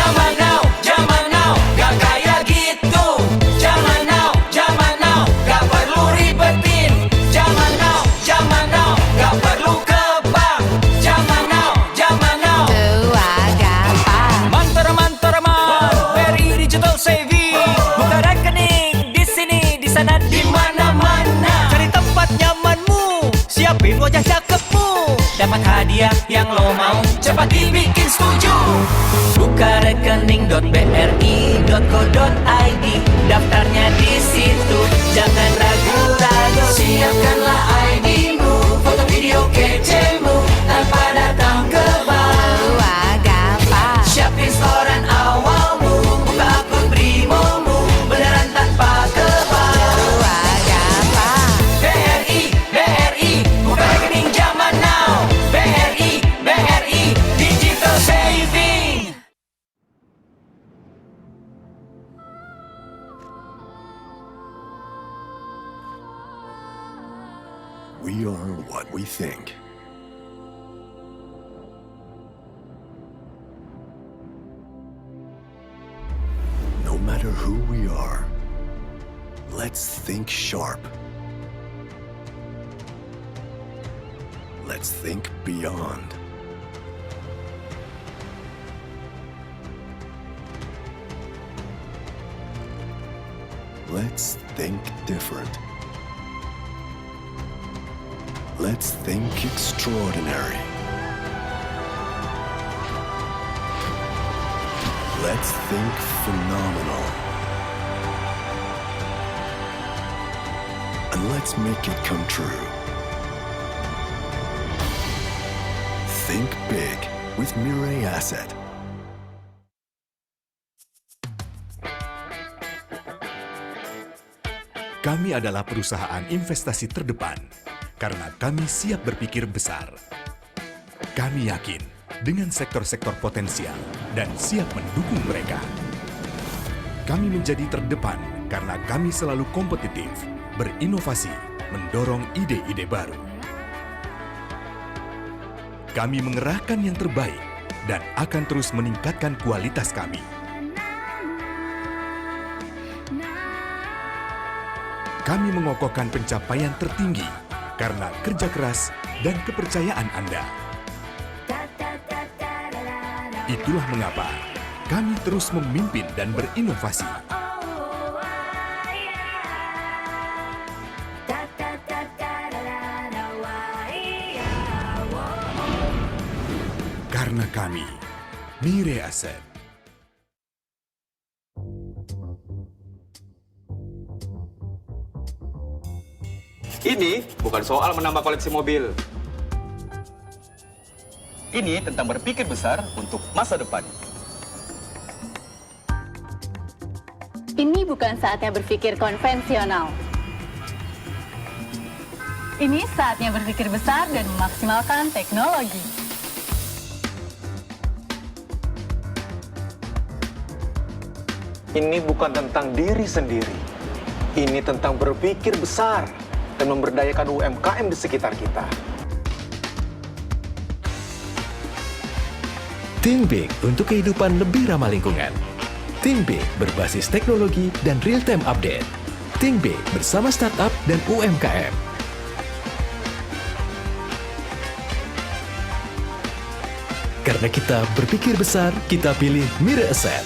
zaman now, gak kayak gitu. Zaman now, gak perlu ribetin. Zaman now, gak perlu ke bank. Zaman now, Tua gampang. mantar BRI Digital Saving. Buka rekening di sini, di sana, di mana-mana. Cari tempat nyamanmu, siapin wajah cakepmu. Dapat hadiah yang lo mau, cepat dibikin setuju. Buka rekening.bri.co.id, daftarnya di situ, jangan ragu-ragu. Siapkanlah ID-mu, foto video kecemu, tanpa datang ke bank. Tua gampang. Siapin setoran awalmu, buka akun Brimomu, beneran tanpa ke bank. Tua gampang. BRI, buka rekening zaman now. BRI, Digital Saving. We are what we think. No matter who we are, let's think sharp. Let's think beyond. Let's think different. Let's think extraordinary. Let's think phenomenal. And let's make it come true. Think big with Mirai Asset. Kami adalah perusahaan investasi terdepan karena kami siap berpikir besar. Kami yakin dengan sektor-sektor potensial dan siap mendukung mereka. Kami menjadi terdepan karena kami selalu kompetitif, berinovasi, mendorong ide-ide baru. Kami mengerahkan yang terbaik dan akan terus meningkatkan kualitas kami. Kami mengokohkan pencapaian tertinggi karena kerja keras dan kepercayaan Anda. Itulah mengapa kami terus memimpin dan berinovasi. Karena kami, Mirai Asset. Ini bukan soal menambah koleksi mobil. Ini tentang berpikir besar untuk masa depan. Ini bukan saatnya berpikir konvensional. Ini saatnya berpikir besar dan memaksimalkan teknologi. Ini bukan tentang diri sendiri. Ini tentang berpikir besar dan memberdayakan UMKM di sekitar kita. Think Big untuk kehidupan lebih ramah lingkungan. Think Big berbasis teknologi dan real-time update. Think Big bersama startup dan UMKM. Karena kita berpikir besar, kita pilih Mirai Asset.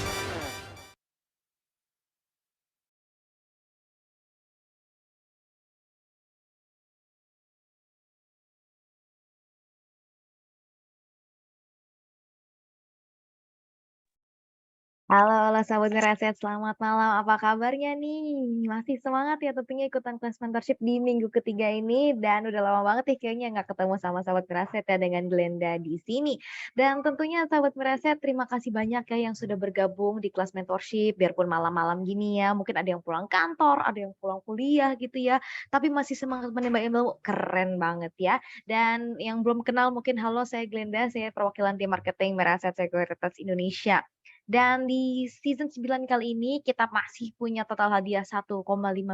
Halo Sahabat Ngeraset, selamat malam. Apa kabarnya nih? Masih semangat ya tentunya ikutan kelas mentorship di minggu ketiga ini. Dan udah lama banget nih kayaknya nggak ketemu sama Sahabat Ngeraset ya dengan Glenda di sini. Dan tentunya Sahabat Ngeraset, terima kasih banyak ya yang sudah bergabung di kelas mentorship. Biarpun malam-malam gini ya, mungkin ada yang pulang kantor, ada yang pulang kuliah gitu ya. Tapi masih semangat menimba ilmu, keren banget ya. Dan yang belum kenal mungkin, halo saya Glenda, saya perwakilan tim marketing Ngeraset Sekuritas Indonesia. Dan di season 9 kali ini kita masih punya total hadiah 1,5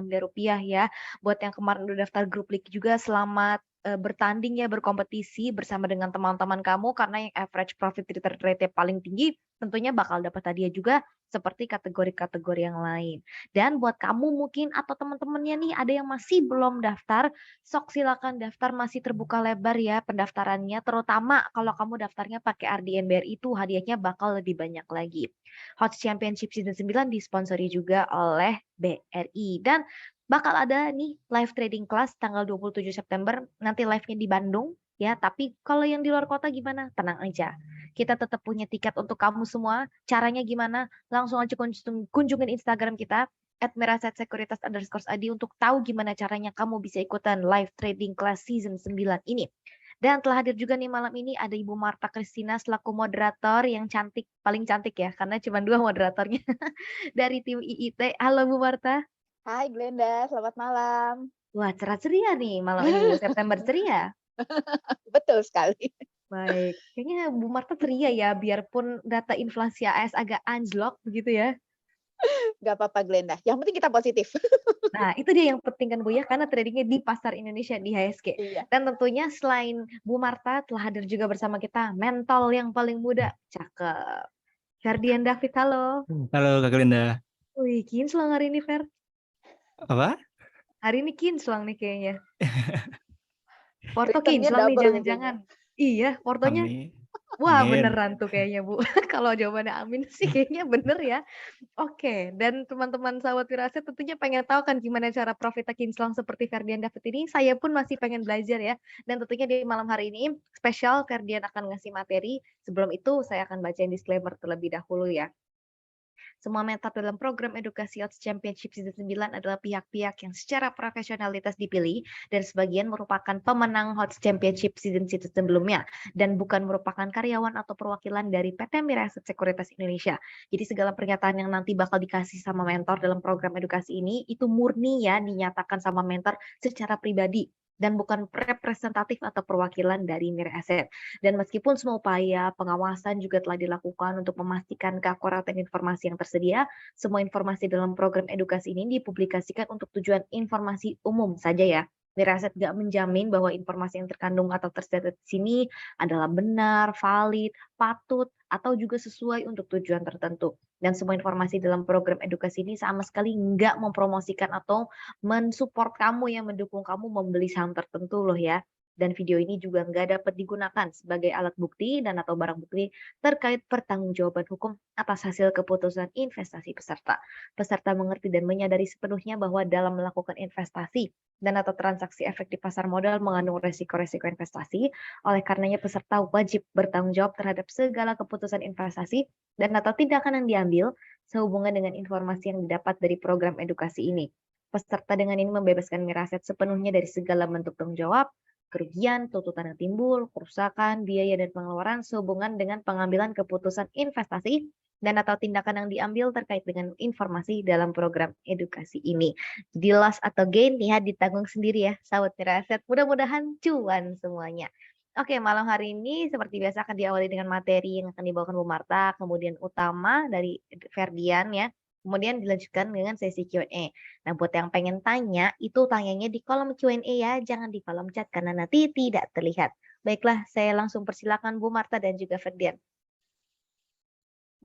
miliar rupiah ya. Buat yang kemarin udah daftar grup league juga, selamat bertanding ya, berkompetisi bersama dengan teman-teman kamu karena yang average profit return rate-nya paling tinggi, tentunya bakal dapat hadiah juga seperti kategori-kategori yang lain. Dan buat kamu mungkin atau teman-temannya nih ada yang masih belum daftar, sok silakan daftar, masih terbuka lebar ya pendaftarannya, terutama kalau kamu daftarnya pakai RDN BRI itu hadiahnya bakal lebih banyak lagi. Hot Championship Season 9 disponsori juga oleh BRI dan bakal ada nih live trading class tanggal 27 September, nanti live-nya di Bandung ya, tapi kalau yang di luar kota gimana? Tenang aja. Kita tetap punya tiket untuk kamu semua. Caranya gimana? Langsung aja kunjungin Instagram kita @mirasetsekuritas_id untuk tahu gimana caranya kamu bisa ikutan live trading class season 9 ini. Dan telah hadir juga nih malam ini ada Ibu Marta Kristina selaku moderator yang cantik, paling cantik ya, karena cuma 2 moderatornya dari tim IIT. Halo Bu Marta. Hai Glenda, selamat malam. Wah, cerah ceria nih malam ini Bu, September ceria. Betul sekali. Baik, kayaknya Bu Marta ceria ya, biarpun data inflasi AS agak anjlok begitu ya. Gak apa-apa Glenda, yang penting kita positif. Nah, itu dia yang penting kan Bu ya, karena tradingnya di pasar Indonesia di HSG. Iya. Dan tentunya selain Bu Marta telah hadir juga bersama kita mentol yang paling muda, cakep. Ferdian David, halo. Halo Kak Linda. Wih, kinclong hari ini Fer. Apa? Hari ini kinclong nih kayaknya. Porto Returnnya kinclong nih double jangan-jangan. Iya, portonya. Amin. Wah, Amin. beneran tuh kayaknya Bu. Kalau jawabannya amin sih kayaknya bener ya. Oke, dan teman-teman sahabat Wirasat tentunya pengen tahu kan gimana cara profit kinclong seperti Ferdian David ini. Saya pun masih pengen belajar ya. Dan tentunya di malam hari ini spesial Ferdian akan ngasih materi. Sebelum itu saya akan bacain disclaimer terlebih dahulu ya. Semua mentor dalam program edukasi Odds Championship Season 9 adalah pihak-pihak yang secara profesionalitas dipilih dan sebagian merupakan pemenang Odds Championship Season sebelumnya dan bukan merupakan karyawan atau perwakilan dari PT Miraset Sekuritas Indonesia. Jadi segala pernyataan yang nanti bakal dikasih sama mentor dalam program edukasi ini itu murni ya dinyatakan sama mentor secara pribadi dan bukan representatif atau perwakilan dari Miraset. Dan meskipun semua upaya pengawasan juga telah dilakukan untuk memastikan keakuratan informasi yang tersedia, semua informasi dalam program edukasi ini dipublikasikan untuk tujuan informasi umum saja ya. Miraset gak menjamin bahwa informasi yang terkandung atau tersedia di sini adalah benar, valid, patut, atau juga sesuai untuk tujuan tertentu. Dan semua informasi dalam program edukasi ini sama sekali nggak mempromosikan atau mensupport kamu yang mendukung kamu membeli saham tertentu loh ya. Dan video ini juga nggak dapat digunakan sebagai alat bukti dan atau barang bukti terkait pertanggungjawaban hukum atas hasil keputusan investasi peserta. Peserta mengerti dan menyadari sepenuhnya bahwa dalam melakukan investasi dan atau transaksi efek di pasar modal mengandung resiko-resiko investasi. Oleh karenanya peserta wajib bertanggung jawab terhadap segala keputusan investasi dan atau tindakan yang diambil sehubungan dengan informasi yang didapat dari program edukasi ini. Peserta dengan ini membebaskan Miraset sepenuhnya dari segala bentuk tanggung jawab, kerugian, tuntutan yang timbul, kerusakan, biaya dan pengeluaran sehubungan dengan pengambilan keputusan investasi dan atau tindakan yang diambil terkait dengan informasi dalam program edukasi ini. Jadi loss atau gain ya ditanggung sendiri ya, sahabat Miraset. Mudah-mudahan cuan semuanya. Oke, malam hari ini seperti biasa akan diawali dengan materi yang akan dibawakan Bu Marta, kemudian utama dari Ferdian ya. Kemudian dilanjutkan dengan sesi Q&A. Nah, buat yang pengen tanya, itu tanyanya di kolom Q&A ya, jangan di kolom chat karena nanti tidak terlihat. Baiklah, saya langsung persilakan Bu Marta dan juga Ferdian.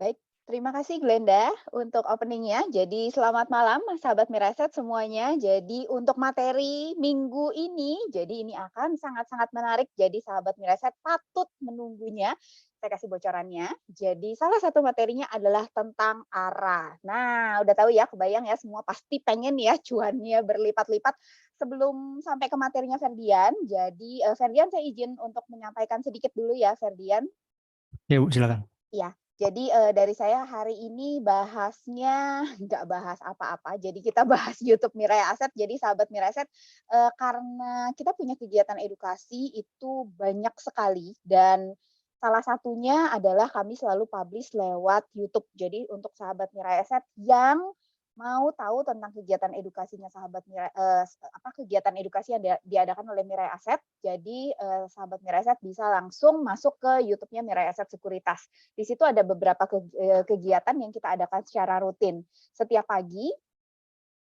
Baik, terima kasih Glenda untuk openingnya. Jadi selamat malam sahabat Miraset semuanya. Jadi untuk materi minggu ini, jadi ini akan sangat-sangat menarik. Jadi sahabat Miraset patut menunggunya. Saya kasih bocorannya. Jadi salah satu materinya adalah tentang arah. Nah, udah tahu ya, kebayang ya semua pasti pengen ya cuannya berlipat-lipat. Sebelum sampai ke materinya Ferdian, jadi Ferdian saya izin untuk menyampaikan sedikit dulu ya Ferdian. Ya Bu, silakan. Iya, jadi dari saya hari ini bahasnya nggak bahas apa-apa. Jadi kita bahas YouTube Mirai Aset. Jadi sahabat Mirai Aset, karena kita punya kegiatan edukasi itu banyak sekali dan salah satunya adalah kami selalu publish lewat YouTube. Jadi untuk sahabat Mirai Aset yang mau tahu tentang kegiatan edukasinya sahabat Mirai, kegiatan edukasi yang diadakan oleh Mirai Aset, jadi sahabat Mirai Aset bisa langsung masuk ke YouTube-nya Mirai Aset Sekuritas. Di situ ada beberapa kegiatan yang kita adakan secara rutin. Setiap pagi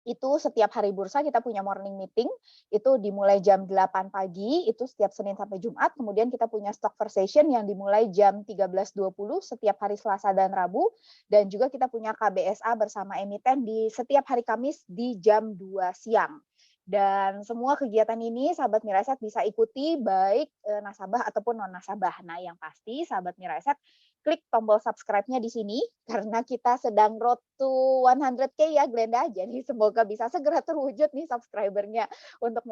Itu setiap hari bursa kita punya morning meeting, itu dimulai jam 8 pagi, itu setiap Senin sampai Jumat. Kemudian kita punya stock session yang dimulai jam 13.20 setiap hari Selasa dan Rabu. Dan juga kita punya KBSA bersama emiten di setiap hari Kamis di jam 2 siang. Dan semua kegiatan ini sahabat Miraset bisa ikuti baik nasabah ataupun non nasabah. Nah, yang pasti sahabat Miraset klik tombol subscribe-nya di sini karena kita sedang road to 100K ya Glenda. Jadi semoga bisa segera terwujud nih subscribernya untuk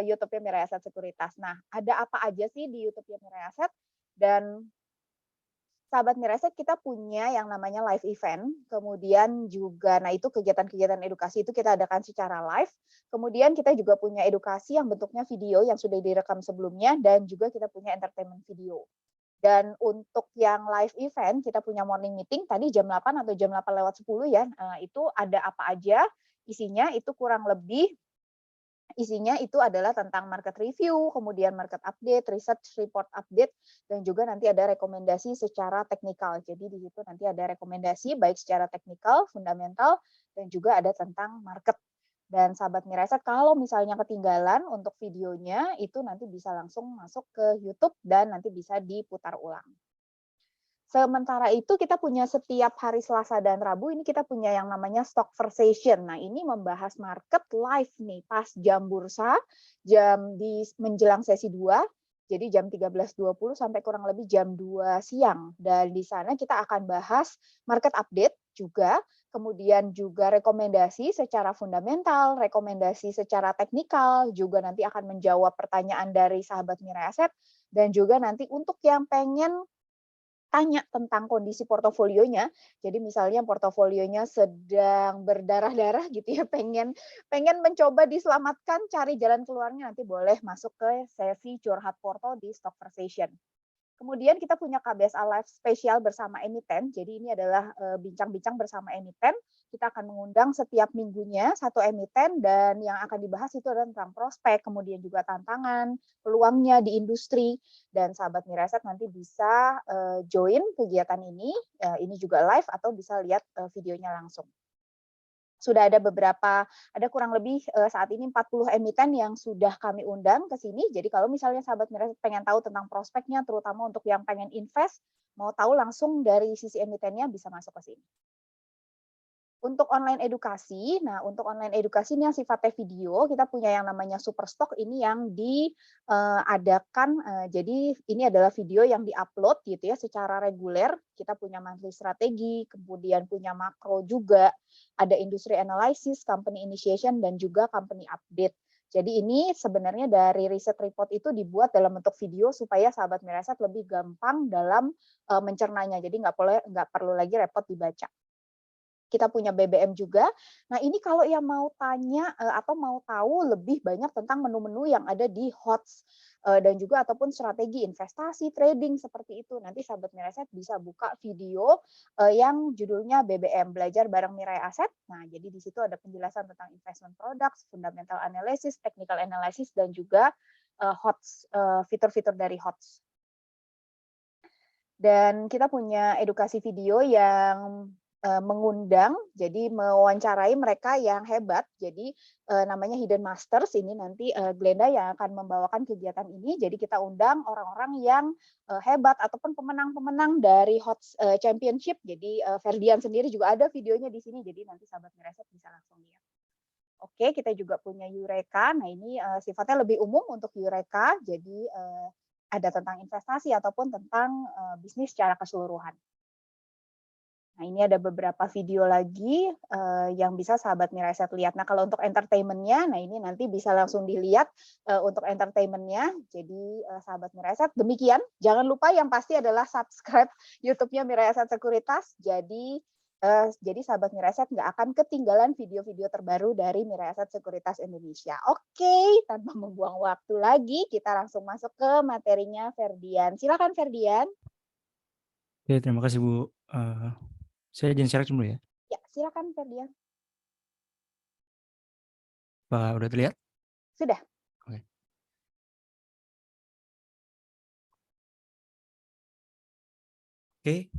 YouTube-nya Mirai Aset Sekuritas. Nah, ada apa aja sih di YouTube-nya Mirai Aset? Dan sahabat Mirai Aset kita punya yang namanya live event, kemudian juga, nah itu kegiatan-kegiatan edukasi itu kita adakan secara live, kemudian kita juga punya edukasi yang bentuknya video yang sudah direkam sebelumnya, dan juga kita punya entertainment video. Dan untuk yang live event, kita punya morning meeting, tadi jam 8 atau jam 8:10 ya, itu ada apa aja, isinya itu kurang lebih isinya itu adalah tentang market review, kemudian market update, research report update, dan juga nanti ada rekomendasi secara teknikal. Jadi di situ nanti ada rekomendasi baik secara teknikal, fundamental, dan juga ada tentang market. Dan sahabat Mirai Aset, kalau misalnya ketinggalan untuk videonya, itu nanti bisa langsung masuk ke YouTube dan nanti bisa diputar ulang. Sementara itu kita punya setiap hari Selasa dan Rabu ini kita punya yang namanya stock session. Nah, ini membahas market live nih pas jam bursa, jam di menjelang sesi 2. Jadi jam 13.20 sampai kurang lebih jam 2 siang. Dan di sana kita akan bahas market update juga, kemudian juga rekomendasi secara fundamental, rekomendasi secara teknikal, juga nanti akan menjawab pertanyaan dari sahabat Mirai Aset, dan juga nanti untuk yang pengen tanya tentang kondisi portofolionya. Jadi misalnya portofolionya sedang berdarah-darah gitu ya, pengen mencoba diselamatkan, cari jalan keluarnya, nanti boleh masuk ke sesi curhat porto di stock session. Kemudian kita punya KBSA Live spesial bersama emiten. Jadi ini adalah bincang-bincang bersama emiten. Kita akan mengundang setiap minggunya satu emiten dan yang akan dibahas itu adalah tentang prospek, kemudian juga tantangan, peluangnya di industri. Dan sahabat Mirai Aset nanti bisa join kegiatan ini juga live atau bisa lihat videonya langsung. Sudah ada ada kurang lebih saat ini 40 emiten yang sudah kami undang ke sini. Jadi kalau misalnya sahabat Mirai Aset pengen tahu tentang prospeknya, terutama untuk yang pengen invest, mau tahu langsung dari sisi emitennya bisa masuk ke sini. Untuk online edukasi, nah untuk online edukasi ini yang sifatnya video, kita punya yang namanya Superstock, ini yang diadakan, jadi ini adalah video yang diupload gitu ya secara reguler. Kita punya monthly strategi, kemudian punya makro juga, ada industry analysis, company initiation, dan juga company update. Jadi ini sebenarnya dari riset report itu dibuat dalam bentuk video supaya sahabat Mirai Aset lebih gampang dalam mencernanya. Jadi nggak perlu lagi repot dibaca. Kita punya BBM juga. Nah, ini kalau yang mau tanya atau mau tahu lebih banyak tentang menu-menu yang ada di HOTS dan juga ataupun strategi investasi, trading seperti itu. Nanti sahabat Mirai Aset bisa buka video yang judulnya BBM, Belajar Bareng Mirai Aset. Nah, jadi di situ ada penjelasan tentang investment products, fundamental analysis, technical analysis, dan juga HOTS, fitur-fitur dari HOTS. Dan kita punya edukasi video yang mengundang, jadi mewawancarai mereka yang hebat. Jadi namanya Hidden Masters, ini nanti Glenda yang akan membawakan kegiatan ini. Jadi kita undang orang-orang yang hebat ataupun pemenang-pemenang dari HOTS Championship. Jadi Ferdian sendiri juga ada videonya di sini. Jadi nanti sahabat Mirai Aset bisa langsung lihat. Oke, kita juga punya Eureka. Nah, ini sifatnya lebih umum untuk Eureka. Jadi ada tentang investasi ataupun tentang bisnis secara keseluruhan. Nah, ini ada beberapa video lagi yang bisa sahabat Mirai Aset lihat. Nah, kalau untuk entertainment-nya, nah ini nanti bisa langsung dilihat untuk entertainment-nya. Jadi sahabat Mirai Aset, demikian. Jangan lupa yang pasti adalah subscribe YouTube-nya Mirai Aset Sekuritas. Jadi sahabat Mirai Aset nggak akan ketinggalan video-video terbaru dari Mirai Aset Sekuritas Indonesia. Oke, tanpa membuang waktu lagi, kita langsung masuk ke materinya Ferdian. Silakan Ferdian. Oke, terima kasih Bu. Saya izin share dulu ya. Ya, silakan Ferdian. Pak, udah terlihat? Sudah. Oke. Oke.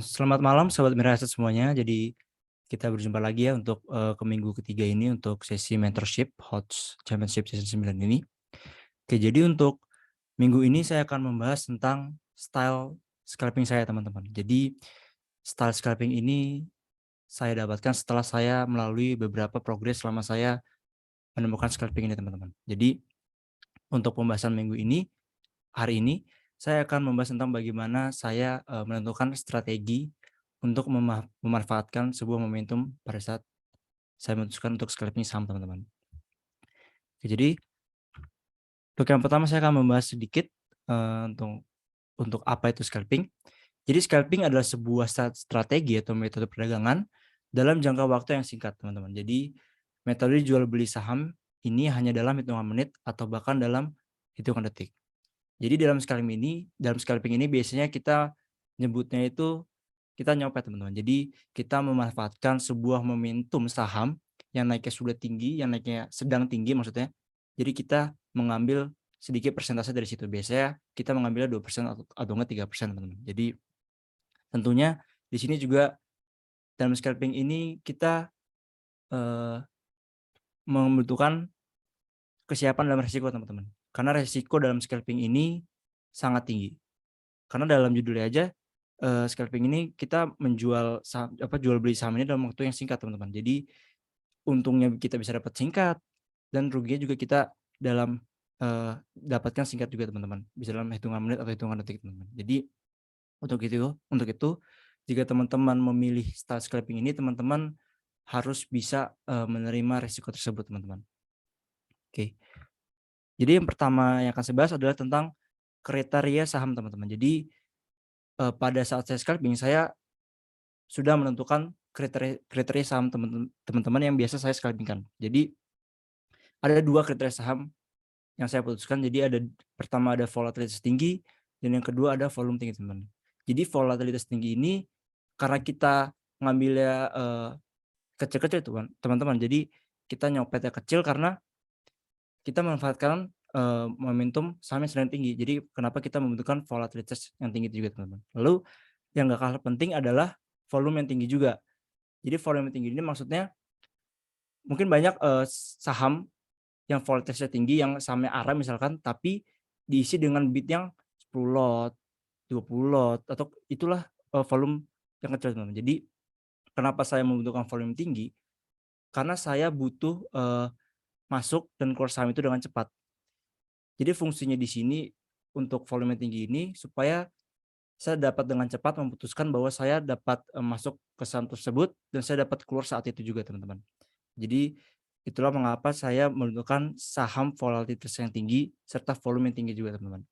Selamat malam sahabat Mirai Aset semuanya. Jadi kita berjumpa lagi ya untuk ke minggu ketiga ini untuk sesi mentorship HOTS Championship Season 9 ini. Oke, jadi untuk minggu ini saya akan membahas tentang style scalping saya, teman-teman. Jadi style scalping ini saya dapatkan setelah saya melalui beberapa progres selama saya menemukan scalping ini, teman-teman. Jadi untuk pembahasan minggu ini, hari ini saya akan membahas tentang bagaimana saya menentukan strategi untuk memanfaatkan sebuah momentum pada saat saya memutuskan untuk scalping saham, teman-teman. Oke, jadi untuk yang pertama saya akan membahas sedikit untuk apa itu scalping. Jadi scalping adalah sebuah strategi atau metode perdagangan dalam jangka waktu yang singkat, teman-teman. Jadi metode jual beli saham ini hanya dalam hitungan menit atau bahkan dalam hitungan detik. Jadi dalam scalping ini biasanya kita nyebutnya itu kita nyopet, teman-teman. Jadi kita memanfaatkan sebuah momentum saham yang naiknya sudah tinggi, yang naiknya sedang tinggi maksudnya. Jadi kita mengambil sedikit persentase dari situ. Biasanya kita mengambilnya 2% atau enggak 3%, teman-teman. Jadi tentunya di sini juga dalam scalping ini kita membutuhkan kesiapan dalam resiko, teman-teman. Karena resiko dalam scalping ini sangat tinggi. Karena dalam judulnya aja scalping ini kita menjual saham, jual beli saham ini dalam waktu yang singkat, teman-teman. Jadi untungnya kita bisa dapat singkat dan ruginya juga kita dalam dapatkan singkat juga, teman-teman. Bisa dalam hitungan menit atau hitungan detik, teman-teman. Jadi untuk itu jika teman-teman memilih style scalping ini, teman-teman harus bisa menerima risiko tersebut, teman-teman. Oke. Jadi yang pertama yang akan saya bahas adalah tentang kriteria saham, teman-teman. Jadi pada saat saya scalping, saya sudah menentukan kriteria saham teman-teman yang biasa saya scalpingkan. Jadi ada 2 kriteria saham yang saya putuskan. Jadi pertama ada volatilitas tinggi dan yang kedua ada volume tinggi, teman-teman. Jadi volatilitas tinggi ini karena kita ngambilnya kecil-kecil, teman-teman. Jadi kita nyopetnya kecil karena kita memanfaatkan momentum saham yang sedang tinggi. Jadi kenapa kita membutuhkan volatilitas yang tinggi juga, teman-teman. Lalu yang gak kalah penting adalah volume yang tinggi juga. Jadi volume yang tinggi ini maksudnya mungkin banyak saham yang volatilitasnya tinggi, yang sahamnya ARA misalkan, tapi diisi dengan bid yang 10 lot, 20 lot, atau itulah volume yang kecil, teman-teman. Jadi kenapa saya membutuhkan volume tinggi? Karena saya butuh masuk dan keluar saham itu dengan cepat. Jadi fungsinya di sini untuk volume tinggi ini supaya saya dapat dengan cepat memutuskan bahwa saya dapat masuk ke saham tersebut dan saya dapat keluar saat itu juga, teman-teman. Jadi itulah mengapa saya membutuhkan saham volatilitas yang tinggi serta volume yang tinggi juga, teman-teman.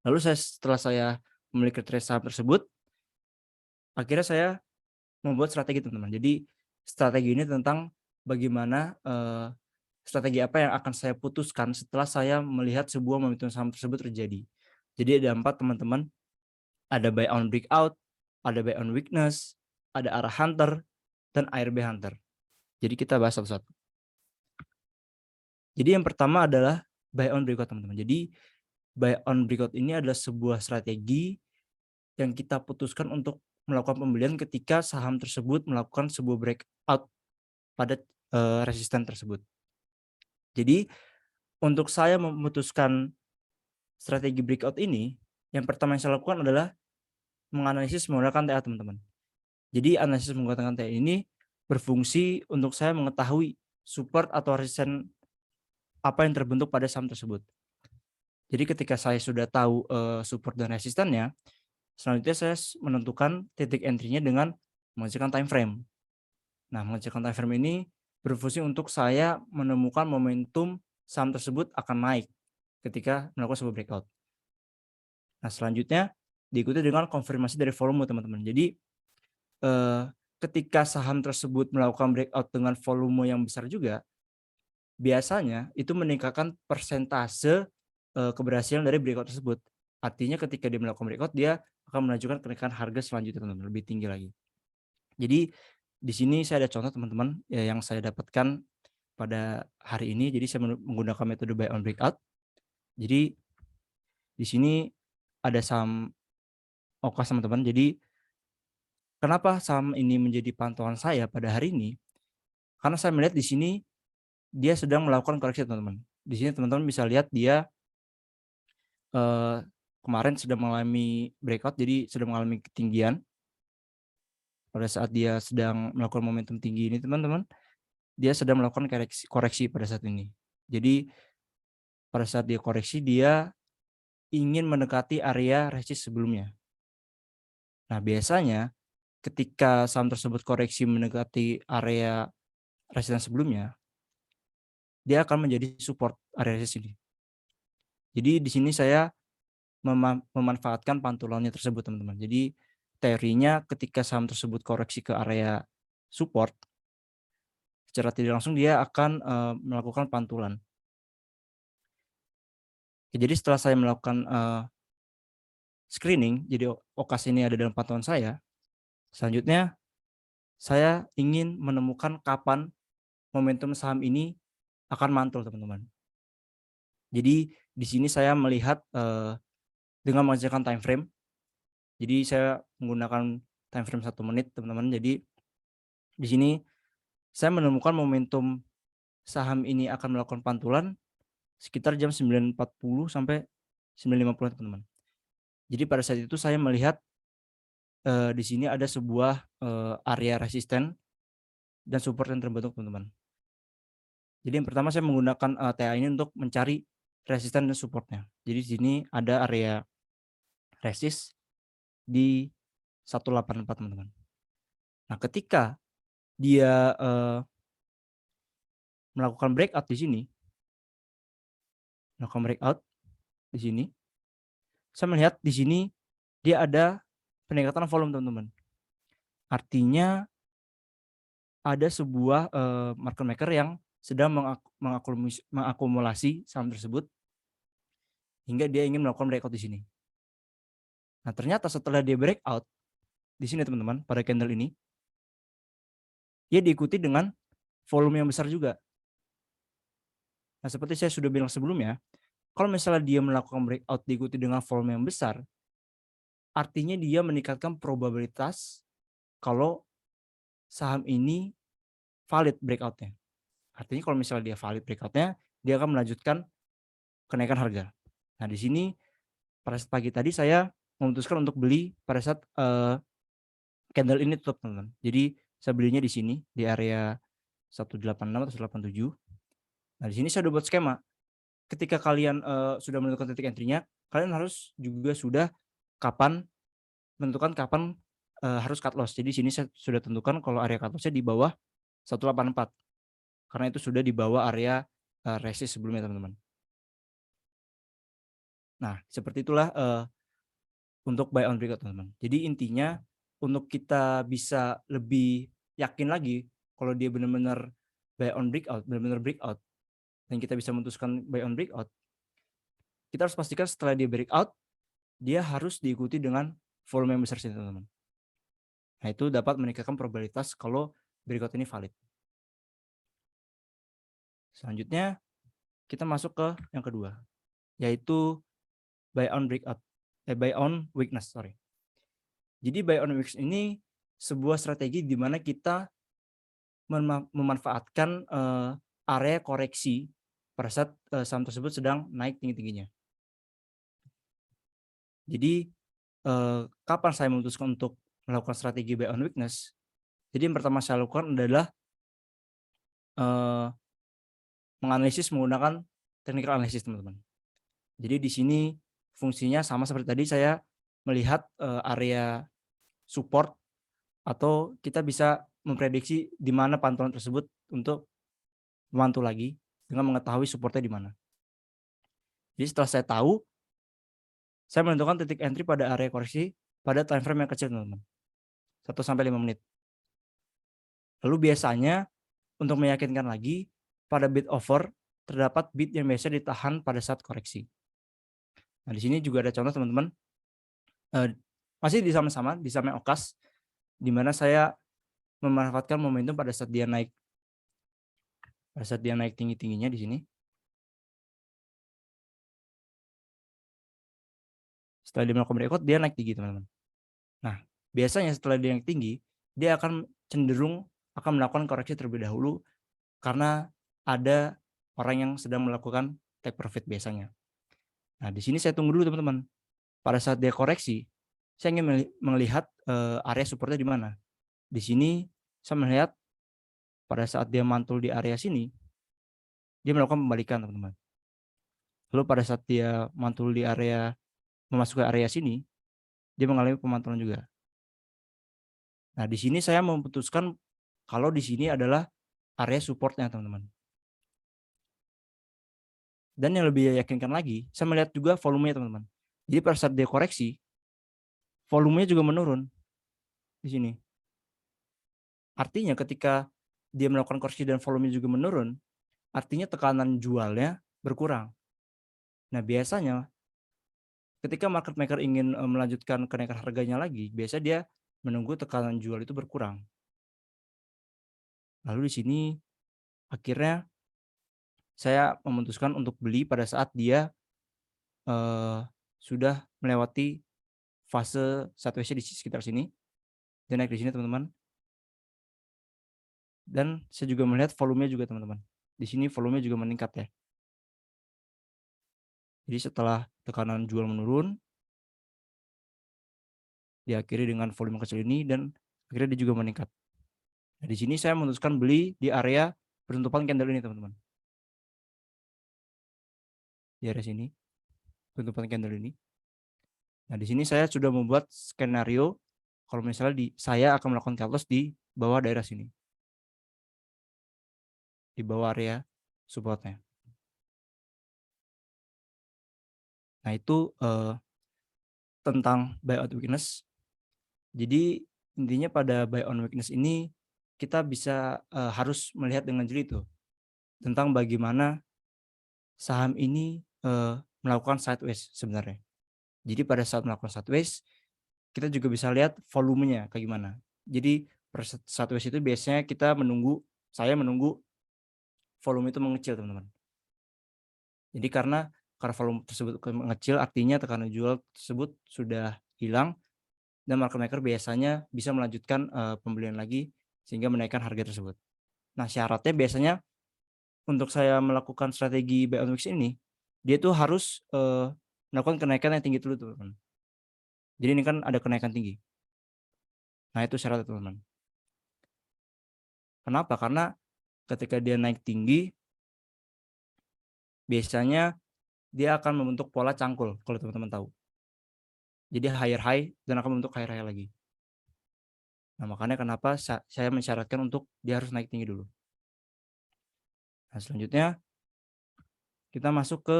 Lalu setelah saya memiliki kriteria saham tersebut, akhirnya saya membuat strategi, teman-teman. Jadi strategi ini tentang bagaimana strategi apa yang akan saya putuskan setelah saya melihat sebuah momentum saham tersebut terjadi. Jadi ada 4, teman-teman. Ada buy on breakout, ada buy on weakness, ada arah hunter, dan ARB hunter. Jadi kita bahas satu-satu. Jadi yang pertama adalah buy on breakout, teman-teman. Jadi buy on breakout ini adalah sebuah strategi yang kita putuskan untuk melakukan pembelian ketika saham tersebut melakukan sebuah breakout pada resisten tersebut. Jadi untuk saya memutuskan strategi breakout ini, yang pertama yang saya lakukan adalah menganalisis menggunakan TA, teman-teman. Jadi analisis menggunakan TA ini berfungsi untuk saya mengetahui support atau resisten apa yang terbentuk pada saham tersebut. Jadi ketika saya sudah tahu support dan resistannya, selanjutnya saya menentukan titik entry-nya dengan mengecekkan time frame. Nah, mengecekkan time frame ini berfungsi untuk saya menemukan momentum saham tersebut akan naik ketika melakukan sebuah breakout. Nah, selanjutnya diikuti dengan konfirmasi dari volume, teman-teman. Jadi ketika saham tersebut melakukan breakout dengan volume yang besar juga, biasanya itu meningkatkan persentase keberhasilan dari breakout tersebut. Artinya ketika dia melakukan breakout, dia akan menunjukkan kenaikan harga selanjutnya, teman-teman, lebih tinggi lagi. Jadi di sini saya ada contoh, teman-teman, yang saya dapatkan pada hari ini. Jadi saya menggunakan metode buy on breakout. Jadi di sini ada saham OKAS, teman-teman. Jadi Kenapa saham ini menjadi pantauan saya pada hari ini? Karena saya melihat di sini dia sedang melakukan koreksi, teman-teman. Di sini teman-teman bisa lihat dia kemarin sedang mengalami breakout, jadi sedang mengalami ketinggian. Pada saat dia sedang melakukan momentum tinggi ini, teman-teman, dia sedang melakukan koreksi pada saat ini. Jadi pada saat dia koreksi, dia ingin mendekati area resist sebelumnya. Nah, biasanya ketika saham tersebut koreksi mendekati area resistance sebelumnya, dia akan menjadi support area resist ini. Jadi di sini saya memanfaatkan pantulannya tersebut, teman-teman. Jadi teorinya ketika saham tersebut koreksi ke area support, secara tidak langsung dia akan melakukan pantulan. Jadi setelah saya melakukan screening, jadi OKAS ini ada dalam pantauan saya, selanjutnya saya ingin menemukan kapan momentum saham ini akan mantul, teman-teman. Jadi di sini saya melihat dengan menghasilkan time frame. Jadi saya menggunakan time frame 1 menit, teman-teman. Jadi di sini saya menemukan momentum saham ini akan melakukan pantulan sekitar jam 9.40 sampai 9.50, teman-teman. Jadi pada saat itu saya melihat di sini ada sebuah area resisten dan support yang terbentuk, teman-teman. Jadi yang pertama saya menggunakan TA ini untuk mencari resisten dan supportnya. Jadi di sini ada area resist di 184, teman-teman. Nah, ketika dia melakukan breakout di sini, saya melihat di sini dia ada peningkatan volume, teman-teman. Artinya ada sebuah market maker yang sedang mengakumulasi saham tersebut hingga dia ingin melakukan breakout di sini. Nah, ternyata setelah dia breakout di sini, teman-teman, pada candle ini, dia diikuti dengan volume yang besar juga. Nah, seperti saya sudah bilang sebelumnya, kalau misalnya dia melakukan breakout diikuti dengan volume yang besar, artinya dia meningkatkan probabilitas kalau saham ini valid breakoutnya. Artinya kalau misalnya dia valid breakoutnya, dia akan melanjutkan kenaikan harga. Nah, di sini pada saat pagi tadi saya memutuskan untuk beli pada saat candle ini tutup, teman-teman. Jadi saya belinya di sini di area 186 atau 187. Nah, di sini saya udah buat skema. Ketika kalian sudah menentukan titik entry-nya, kalian harus juga sudah menentukan kapan harus cut loss. Jadi di sini saya sudah tentukan kalau area cut loss-nya di bawah 184. Karena itu sudah di bawah area resist sebelumnya, teman-teman. Nah, seperti itulah untuk buy on breakout, teman-teman. Jadi intinya untuk kita bisa lebih yakin lagi kalau dia benar-benar buy on breakout, benar-benar breakout, dan kita bisa memutuskan buy on breakout, kita harus pastikan setelah dia breakout, dia harus diikuti dengan volume yang besar, teman-teman. Nah, itu dapat meningkatkan probabilitas kalau breakout ini valid. Selanjutnya kita masuk ke yang kedua, yaitu buy on weakness. Jadi buy on weakness ini sebuah strategi di mana kita memanfaatkan area koreksi pada saat saham tersebut sedang naik tinggi-tingginya. Jadi kapan saya memutuskan untuk melakukan strategi buy on weakness? Jadi yang pertama saya lakukan adalah menganalisis menggunakan technical analysis, teman-teman. Jadi di sini fungsinya sama seperti tadi, saya melihat area support atau kita bisa memprediksi di mana pantulan tersebut untuk memantul lagi dengan mengetahui supportnya di mana. Jadi setelah saya tahu, saya menentukan titik entry pada area koreksi pada time frame yang kecil, teman-teman. 1-5 menit. Lalu biasanya untuk meyakinkan lagi, pada bid offer terdapat bid yang biasa ditahan pada saat koreksi. Nah, di sini juga ada contoh, teman-teman. Masih di sama-sama di saham OKAS, di mana saya memanfaatkan momentum pada saat dia naik. Pada saat dia naik tinggi-tingginya di sini. Setelah dia melakukan breakout, dia naik tinggi, teman-teman. Nah, biasanya setelah dia naik tinggi, dia akan cenderung akan melakukan koreksi terlebih dahulu karena ada orang yang sedang melakukan take profit biasanya. Nah, di sini saya tunggu dulu teman-teman. Pada saat dia koreksi, saya ingin melihat area supportnya di mana. Di sini saya melihat pada saat dia mantul di area sini, dia melakukan pembalikan teman-teman. Lalu pada saat dia mantul di area memasuki area sini, dia mengalami pemantulan juga. Nah, di sini saya memutuskan kalau di sini adalah area supportnya teman-teman. Dan yang lebih yakinkan lagi, saya melihat juga volumenya teman-teman. Jadi pada saat dia koreksi, volumenya juga menurun di sini. Artinya ketika dia melakukan koreksi dan volumenya juga menurun, artinya tekanan jualnya berkurang. Nah, biasanya ketika market maker ingin melanjutkan kenaikan harganya lagi, biasa dia menunggu tekanan jual itu berkurang. Lalu di sini akhirnya saya memutuskan untuk beli pada saat dia sudah melewati fase sideways di sekitar sini. Dia naik di sini teman-teman. Dan saya juga melihat volumenya juga teman-teman. Di sini volumenya juga meningkat ya. Jadi setelah tekanan jual menurun, diakhiri dengan volume kecil ini dan akhirnya dia juga meningkat. Nah, di sini saya memutuskan beli di area penutupan candle ini teman-teman. Di area sini, penutupan candle ini. Nah, di sini saya sudah membuat skenario kalau misalnya saya akan melakukan cut loss di bawah daerah sini. Di bawah area supportnya. Nah, itu tentang buy on weakness. Jadi intinya pada buy on weakness ini kita bisa harus melihat dengan jeli tuh tentang bagaimana saham ini melakukan sideways sebenarnya. Jadi pada saat melakukan sideways, kita juga bisa lihat volumenya kayak gimana. Jadi per sideways itu biasanya saya menunggu volume itu mengecil teman-teman. Jadi karena volume tersebut mengecil artinya tekanan jual tersebut sudah hilang dan market maker biasanya bisa melanjutkan pembelian lagi sehingga menaikkan harga tersebut. Nah, syaratnya biasanya untuk saya melakukan strategi buy on weakness ini, dia tuh harus melakukan kenaikan yang tinggi dulu teman-teman. Jadi ini kan ada kenaikan tinggi. Nah, itu syaratnya teman-teman. Kenapa? Karena ketika dia naik tinggi, biasanya dia akan membentuk pola cangkul kalau teman-teman tahu. Jadi higher high dan akan membentuk higher high lagi. Nah, makanya kenapa saya mensyaratkan untuk dia harus naik tinggi dulu. Nah, selanjutnya kita masuk ke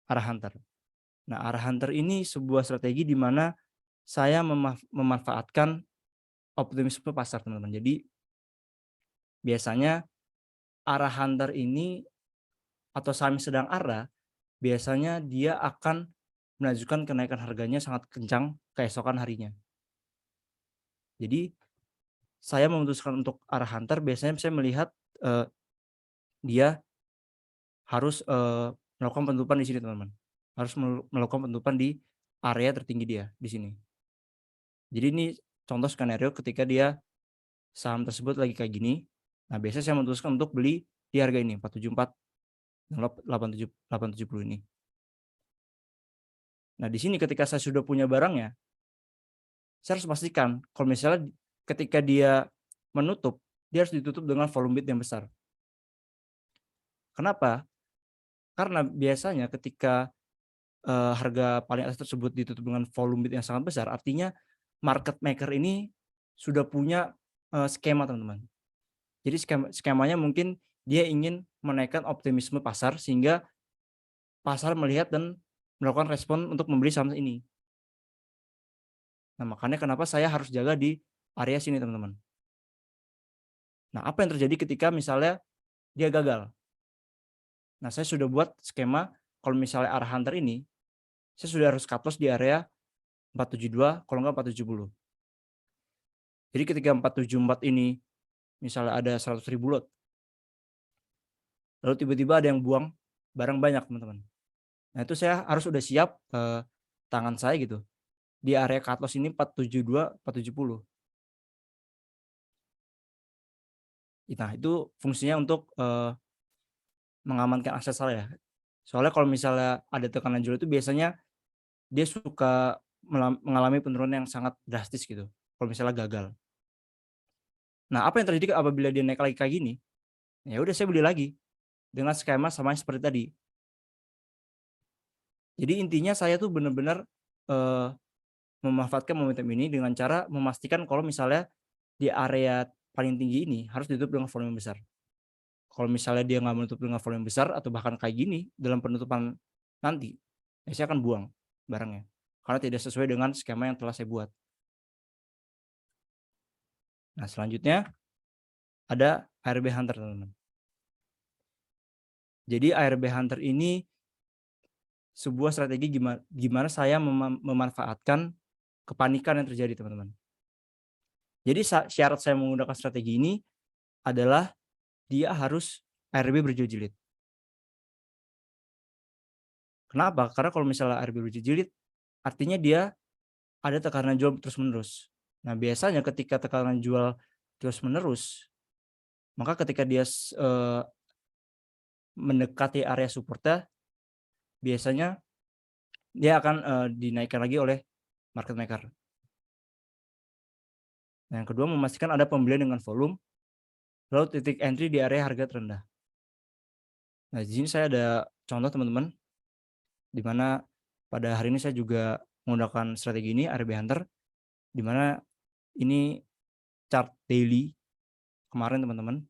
arah hunter. Nah, arah hunter ini sebuah strategi di mana saya memanfaatkan optimisme pasar teman-teman. Jadi biasanya arah hunter ini atau saham sedang arah, biasanya dia akan melanjutkan kenaikan harganya sangat kencang keesokan harinya. Jadi saya memutuskan untuk arah hunter, biasanya saya melihat dia harus melakukan penutupan di sini teman-teman. Harus melakukan penutupan di area tertinggi dia di sini. Jadi ini contoh skenario ketika dia saham tersebut lagi kayak gini. Nah, biasanya saya memutuskan untuk beli di harga ini 474 dan 870 ini. Nah, di sini ketika saya sudah punya barangnya, saya harus pastikan kalau misalnya ketika dia menutup, dia harus ditutup dengan volume bid yang besar. Kenapa? Karena biasanya ketika harga paling atas tersebut ditutup dengan volume bid yang sangat besar, artinya market maker ini sudah punya skema teman-teman. Jadi skemanya mungkin dia ingin menaikkan optimisme pasar sehingga pasar melihat dan melakukan respon untuk membeli saham ini. Nah, makanya kenapa saya harus jaga di area sini teman-teman. Nah, apa yang terjadi ketika misalnya dia gagal? Nah, saya sudah buat skema kalau misalnya arah hunter ini, saya sudah harus cut loss di area 472, kalau enggak 470. Jadi ketika 474 ini misalnya ada 100.000 lot, lalu tiba-tiba ada yang buang barang banyak teman-teman. Nah, itu saya harus udah siap tangan saya gitu di area cut loss ini 472, 470. Nah, itu fungsinya untuk mengamankan aset saya. Soalnya kalau misalnya ada tekanan jual itu biasanya dia suka mengalami penurunan yang sangat drastis gitu. Kalau misalnya gagal. Nah, apa yang terjadi apabila dia naik lagi kayak gini? Ya udah saya beli lagi dengan skema sama seperti tadi. Jadi intinya saya tuh benar-benar memanfaatkan momentum ini dengan cara memastikan kalau misalnya di area paling tinggi ini harus ditutup dengan volume besar. Kalau misalnya dia nggak menutup dengan volume besar atau bahkan kayak gini dalam penutupan nanti, ya saya akan buang barangnya karena tidak sesuai dengan skema yang telah saya buat. Nah, selanjutnya ada ARB Hunter, teman-teman. Jadi ARB Hunter ini sebuah strategi gimana saya memanfaatkan kepanikan yang terjadi, teman-teman. Jadi syarat saya menggunakan strategi ini adalah dia harus ARB berjilid-jilid. Kenapa? Karena kalau misalnya ARB berjilid, artinya dia ada tekanan jual terus-menerus. Nah, biasanya ketika tekanan jual terus-menerus, maka ketika dia mendekati area supportnya, biasanya dia akan dinaikkan lagi oleh market maker. Nah, yang kedua, memastikan ada pembelian dengan volume, lalu titik entry di area harga terendah. Nah, di sini saya ada contoh, teman-teman, di mana pada hari ini saya juga menggunakan strategi ini, ARB Hunter, di mana ini chart daily kemarin, teman-teman.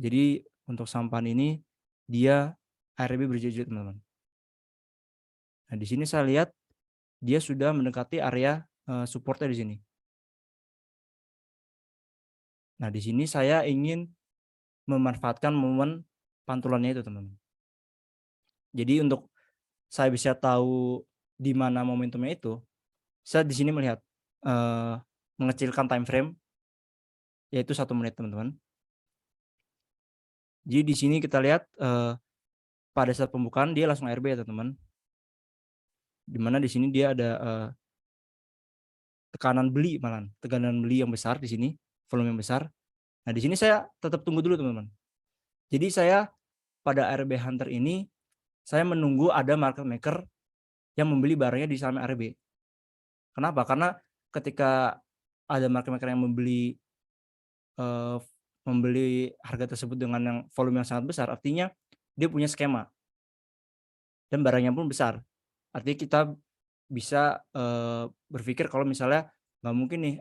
Jadi untuk sampan ini dia ARB berjilid, teman-teman. Nah, di sini saya lihat dia sudah mendekati area supportnya di sini. Nah, di sini saya ingin memanfaatkan momen pantulannya itu, teman-teman. Jadi untuk saya bisa tahu di mana momentumnya itu, saya di sini melihat mengecilkan time frame yaitu 1 menit, teman-teman. Jadi di sini kita lihat pada saat pembukaan dia langsung ARB ya, teman-teman. Di mana di sini dia ada tekanan beli yang besar di sini, volume yang besar. Nah, di sini saya tetap tunggu dulu, teman-teman. Jadi saya pada ARB Hunter ini saya menunggu ada market maker yang membeli barangnya di saham ARB. Kenapa? Karena ketika ada market maker yang membeli harga tersebut dengan yang volume yang sangat besar, artinya dia punya skema dan barangnya pun besar. Artinya kita bisa berpikir kalau misalnya nggak mungkin nih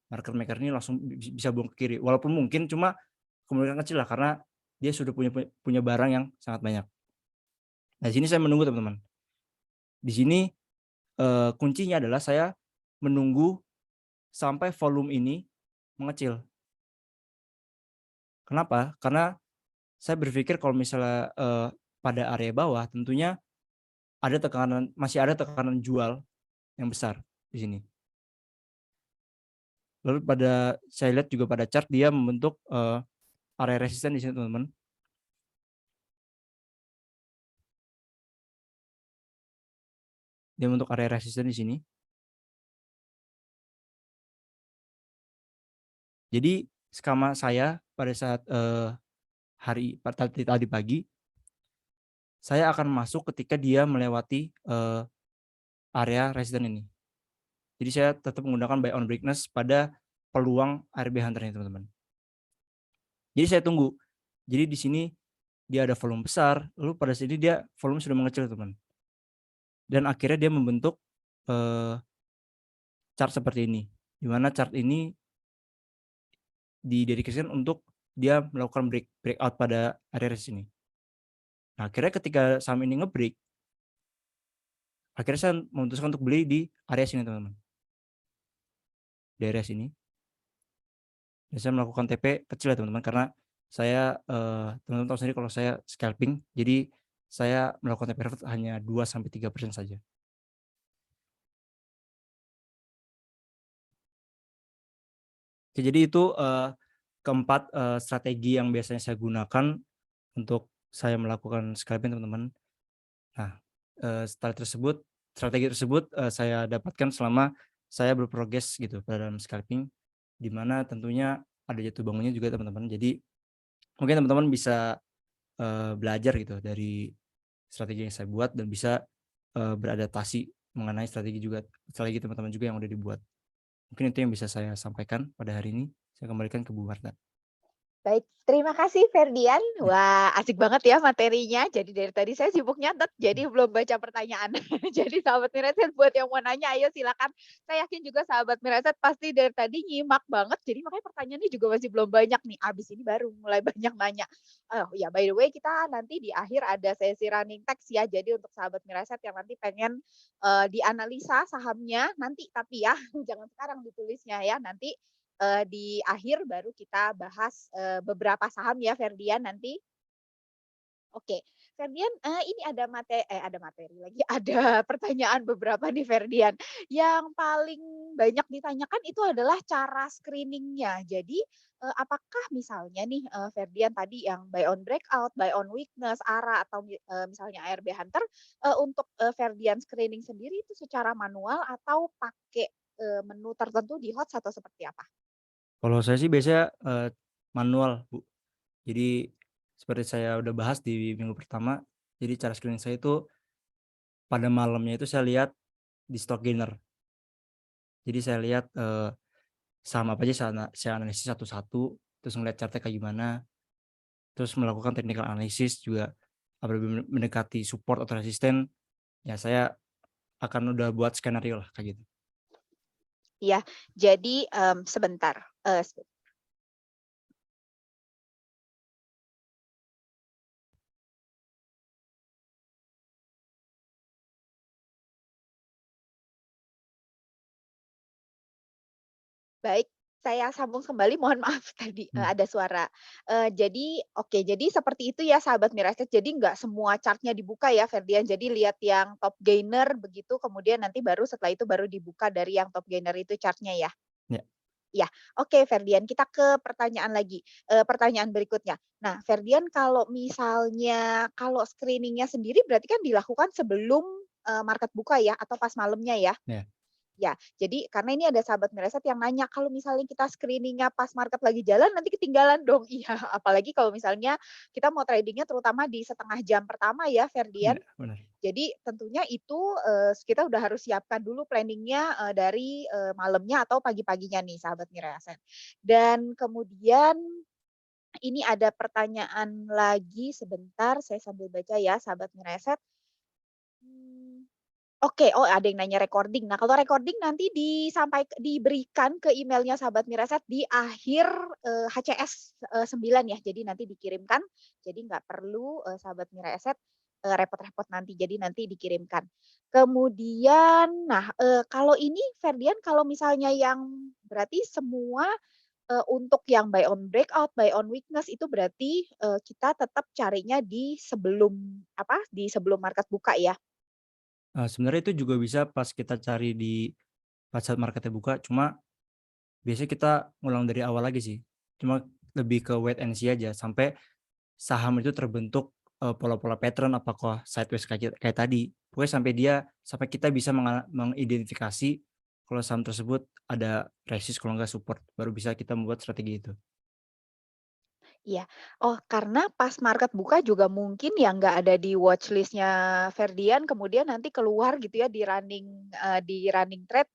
market maker ini langsung bisa buang ke kiri, walaupun mungkin cuma kemungkinan kecil lah karena dia sudah punya barang yang sangat banyak. Nah, di sini saya menunggu, teman-teman. Di sini kuncinya adalah saya menunggu sampai volume ini mengecil. Kenapa? Karena saya berpikir kalau misalnya pada area bawah tentunya masih ada tekanan jual yang besar di sini. Lalu saya lihat juga pada chart dia membentuk area resisten di sini, teman-teman. Dia membentuk area resisten di sini. Jadi skema saya pada saat tadi pagi, saya akan masuk ketika dia melewati area resisten ini. Jadi saya tetap menggunakan buy on breakness pada peluang ARB Hunter ini, teman-teman. Jadi saya tunggu. Jadi di sini dia ada volume besar, lalu pada sini dia volume sudah mengecil, teman. Dan akhirnya dia membentuk chart seperti ini, di mana chart ini didedikasikan untuk dia melakukan breakout pada area resisten ini. Nah, akhirnya ketika saham ini nge-break, akhirnya saya memutuskan untuk beli di area sini, teman-teman. Di area sini. Dan saya melakukan TP kecil ya, teman-teman, karena saya teman-teman tahu sendiri kalau saya scalping, jadi saya melakukan TP reverse hanya 2-3% saja. Oke, jadi itu keempat strategi yang biasanya saya gunakan untuk saya melakukan scalping, teman-teman. Nah, setelah tersebut strategi tersebut saya dapatkan selama saya berprogres gitu pada dalam scalping, di mana tentunya ada jatuh bangunnya juga teman-teman. Jadi mungkin teman-teman bisa belajar gitu dari strategi yang saya buat dan bisa beradaptasi mengenai strategi teman-teman juga yang udah dibuat. Mungkin itu yang bisa saya sampaikan pada hari ini. Saya kembalikan ke Bu Marta. Baik, terima kasih Ferdian. Wah, asik banget ya materinya. Jadi dari tadi saya sibuk nyatet, jadi belum baca pertanyaan. Jadi sahabat Mireset buat yang mau nanya, ayo silakan. Saya yakin juga sahabat Mireset pasti dari tadi nyimak banget. Jadi makanya pertanyaannya juga masih belum banyak nih. Abis ini baru mulai banyak nanya. Oh ya, by the way kita nanti di akhir ada sesi running text ya. Jadi untuk sahabat Mireset yang nanti pengen dianalisa sahamnya nanti, tapi ya jangan sekarang ditulisnya ya. Nanti di akhir baru kita bahas beberapa saham ya Ferdian nanti. Oke, Ferdian, ini ada materi lagi, ada pertanyaan beberapa nih Ferdian. Yang paling banyak ditanyakan itu adalah cara screeningnya. Jadi apakah misalnya nih Ferdian tadi yang buy on breakout, buy on weakness, ARA atau misalnya ARB Hunter untuk Ferdian screening sendiri itu secara manual atau pakai menu tertentu di HOTS atau seperti apa? Kalau saya sih biasanya manual, Bu. Jadi seperti saya udah bahas di minggu pertama, jadi cara screening saya itu pada malamnya itu saya lihat di stock gainer. Jadi saya lihat saham apa aja saya analisis satu-satu, terus ngeliat chartnya kayak gimana, terus melakukan technical analysis juga apabila mendekati support atau resisten, ya saya akan udah buat skenario lah kayak gitu. Iya, jadi sebentar. Baik, saya sambung kembali. Mohon maaf tadi ada suara. Jadi seperti itu ya sahabat Mireset. Jadi nggak semua chartnya dibuka ya Ferdian. Jadi lihat yang top gainer begitu, kemudian nanti baru setelah itu baru dibuka dari yang top gainer itu chartnya ya. Ya. Ya, oke Ferdian, kita ke pertanyaan lagi, pertanyaan berikutnya. Nah, Ferdian kalau misalnya kalau screening-nya sendiri berarti kan dilakukan sebelum market buka ya atau pas malamnya ya? Ya. Ya, jadi karena ini ada sahabat Mireset yang nanya kalau misalnya kita screening-nya pas market lagi jalan nanti ketinggalan dong. Iya, apalagi kalau misalnya kita mau trading-nya terutama di setengah jam pertama ya Ferdian. Ya, benar. Jadi tentunya itu kita udah harus siapkan dulu planning-nya dari malamnya atau pagi-paginya nih sahabat Mireset. Dan kemudian ini ada pertanyaan lagi sebentar saya sambil baca ya sahabat Mireset. Oke, oh ada yang nanya recording. Nah, kalau recording nanti diberikan ke emailnya sahabat Mireset di akhir HCS 9 ya. Jadi nanti dikirimkan. Jadi nggak perlu sahabat Mireset repot-repot nanti. Jadi nanti dikirimkan. Kemudian, nah kalau ini Ferdian, kalau misalnya yang berarti semua untuk yang buy on breakout, buy on weakness itu berarti kita tetap carinya di sebelum market buka ya. Sebenarnya itu juga bisa pas kita cari pas saat marketnya buka, cuma biasanya kita ngulang dari awal lagi sih. Cuma lebih ke wait and see aja sampai saham itu terbentuk pola-pola pattern apakah sideways kayak tadi. Pokoknya sampai kita bisa mengidentifikasi kalau saham tersebut ada resist kalau nggak support, baru bisa kita membuat strategi itu. Iya. Oh, karena pas market buka juga mungkin yang nggak ada di watchlist-nya Ferdian, kemudian nanti keluar gitu ya di running trade,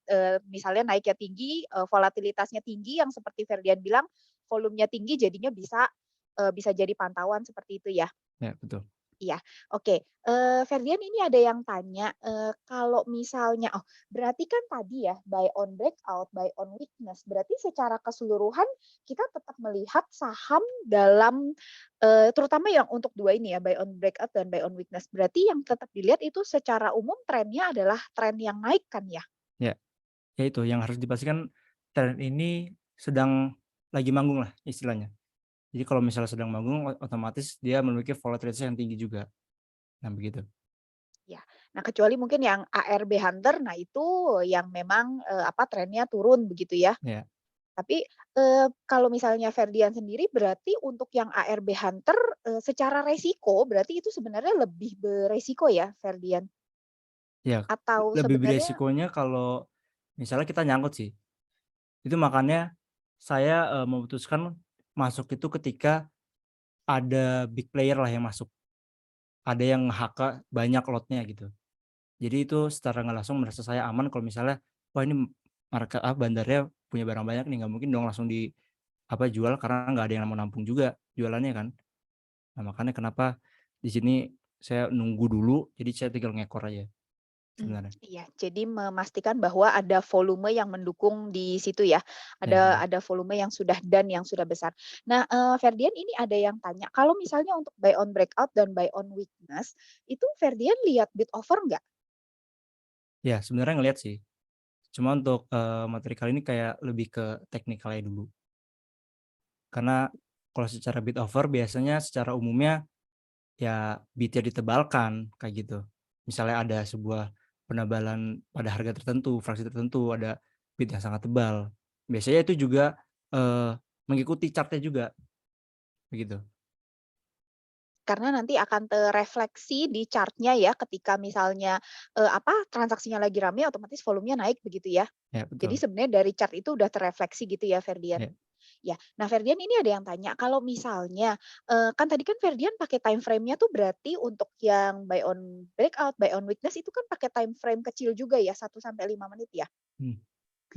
misalnya naiknya tinggi, volatilitasnya tinggi yang seperti Ferdian bilang, volumenya tinggi jadinya bisa jadi pantauan seperti itu ya? Ya, betul. Iya, oke. Ferdian ini ada yang tanya, kalau misalnya berarti kan tadi ya buy on breakout, buy on weakness, berarti secara keseluruhan kita tetap melihat saham dalam, terutama yang untuk dua ini ya, buy on breakout dan buy on weakness. Berarti yang tetap dilihat itu secara umum trennya adalah tren yang naik kan ya? Ya, ya itu yang harus dipastikan tren ini sedang lagi manggung lah istilahnya. Jadi kalau misalnya sedang manggung, otomatis dia memiliki volatilitas yang tinggi juga. Nah, begitu. Ya. Nah, kecuali mungkin yang ARB Hunter, nah itu yang memang trennya turun begitu ya. Ya. Tapi kalau misalnya Ferdian sendiri berarti untuk yang ARB Hunter secara resiko berarti itu sebenarnya lebih beresiko ya Ferdian? Ya, Atau lebih sebenarnya beresikonya kalau misalnya kita nyangkut sih. Itu makanya saya, memutuskan masuk itu ketika ada big player lah yang masuk. Ada yang nge-HK banyak lotnya gitu. Jadi itu secara nggak langsung merasa saya aman kalau misalnya, wah ini bandarnya punya barang banyak nih, nggak mungkin dong langsung jual karena nggak ada yang mau nampung juga jualannya kan. Nah makanya kenapa di sini saya nunggu dulu, jadi saya tinggal ngekor aja sebenarnya. Iya, jadi memastikan bahwa ada volume yang mendukung di situ ya, Ya betul. ada volume yang sudah yang sudah besar. Nah, Ferdian ini ada yang tanya, kalau misalnya untuk buy on breakout dan buy on weakness, itu Ferdian lihat bid offer nggak? Ya sebenarnya ngelihat sih, cuma untuk, materi kali ini kayak lebih ke teknikalnya dulu. Karena kalau secara bid offer biasanya secara umumnya ya bid-nya ditebalkan kayak gitu. Misalnya ada sebuah penebalan pada harga tertentu, fraksi tertentu, ada bid yang sangat tebal. Biasanya itu juga, mengikuti chart-nya juga, begitu. Karena nanti akan terefleksi di chart-nya ya, ketika misalnya, transaksinya lagi rame otomatis volumenya naik begitu ya? Ya Jadi betul, sebenarnya dari chart itu udah terefleksi gitu ya, Ferdian? ya. Ya. Nah, Ferdian ini ada yang tanya, kalau misalnya, kan tadi kan Ferdian pakai time frame-nya tuh berarti untuk yang buy on breakout, buy on weakness itu kan pakai time frame kecil juga ya, 1 sampai 5 menit ya? Mmm,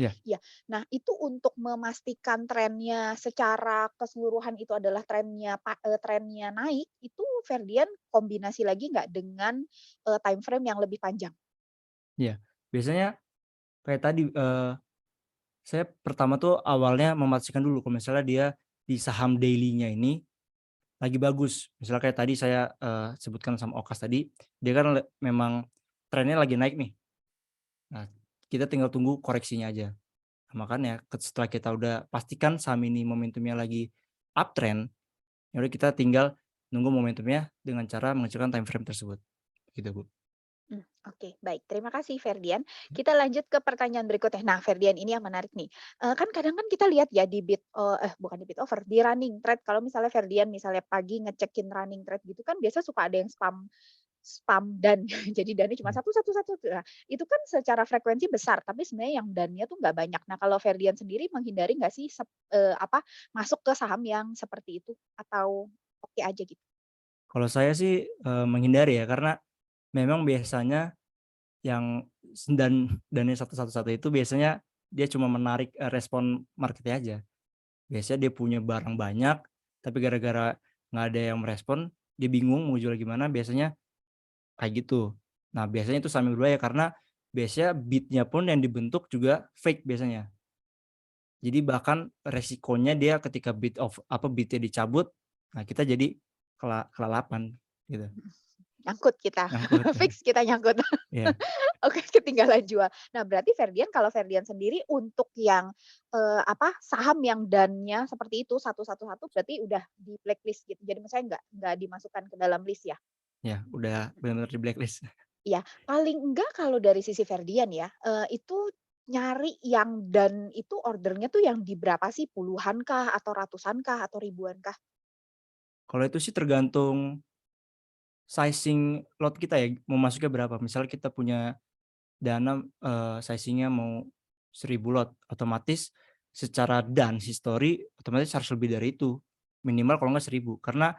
iya. Ya. Nah, itu untuk memastikan trennya secara keseluruhan itu adalah trennya naik, itu Ferdian kombinasi lagi nggak dengan, time frame yang lebih panjang? Iya. Biasanya kayak tadi, saya pertama tuh awalnya memastikan dulu kalau misalnya dia di saham daily-nya ini lagi bagus. Misalnya kayak tadi saya, sebutkan sama Okas tadi, dia kan memang trennya lagi naik nih. Nah, kita tinggal tunggu koreksinya aja. Nah, makanya setelah kita udah pastikan saham ini momentumnya lagi uptrend, ya udah kita tinggal nunggu momentumnya dengan cara mengecilkan time frame tersebut, gitu, Bu. Oke, baik. Terima kasih, Ferdian. Kita lanjut ke pertanyaan berikutnya. Nah, Ferdian ini yang menarik nih. Kan kadang kan kita lihat ya di bukan di bid over, di running trade. Kalau misalnya Ferdian misalnya pagi ngecekin running trade gitu kan biasa suka ada yang spam spam dan jadi dannya cuma Mmm. satu satu satu. Nah, itu kan secara frekuensi besar, tapi sebenarnya yang dannya tuh nggak banyak. Nah, kalau Ferdian sendiri menghindari nggak sih masuk ke saham yang seperti itu atau oke aja gitu? Kalau saya sih, menghindari ya, karena memang biasanya yang dannya satu itu biasanya dia cuma menarik, respon market-nya aja. Biasanya dia punya barang banyak, tapi gara-gara nggak ada yang merespon, dia bingung mau jual gimana, biasanya kayak gitu. Nah, biasanya itu sambil berbahaya karena biasanya bid-nya pun yang dibentuk juga fake biasanya. Jadi bahkan resikonya dia ketika bid-nya dicabut, nah kita jadi kelalapan gitu, Nyangkut kita, nyangkut ya. fix kita nyangkut. Iya, Oke, ketinggalan jual. Nah, berarti kalau Ferdian sendiri untuk yang, saham yang dannya seperti itu satu berarti udah di blacklist gitu. Jadi misalnya nggak dimasukkan ke dalam list ya? ya udah benar-benar di blacklist. Iya, paling enggak kalau dari sisi Ferdian ya, itu nyari yang dan itu ordernya tuh yang di berapa sih? Puluhan kah atau ratusan kah atau ribuan kah? Kalau itu sih tergantung sizing lot kita ya, mau masuknya berapa. Misalnya kita punya dana, sizing-nya mau 1.000 lot, otomatis secara history otomatis harus lebih dari itu, minimal kalau nggak 1.000. Karena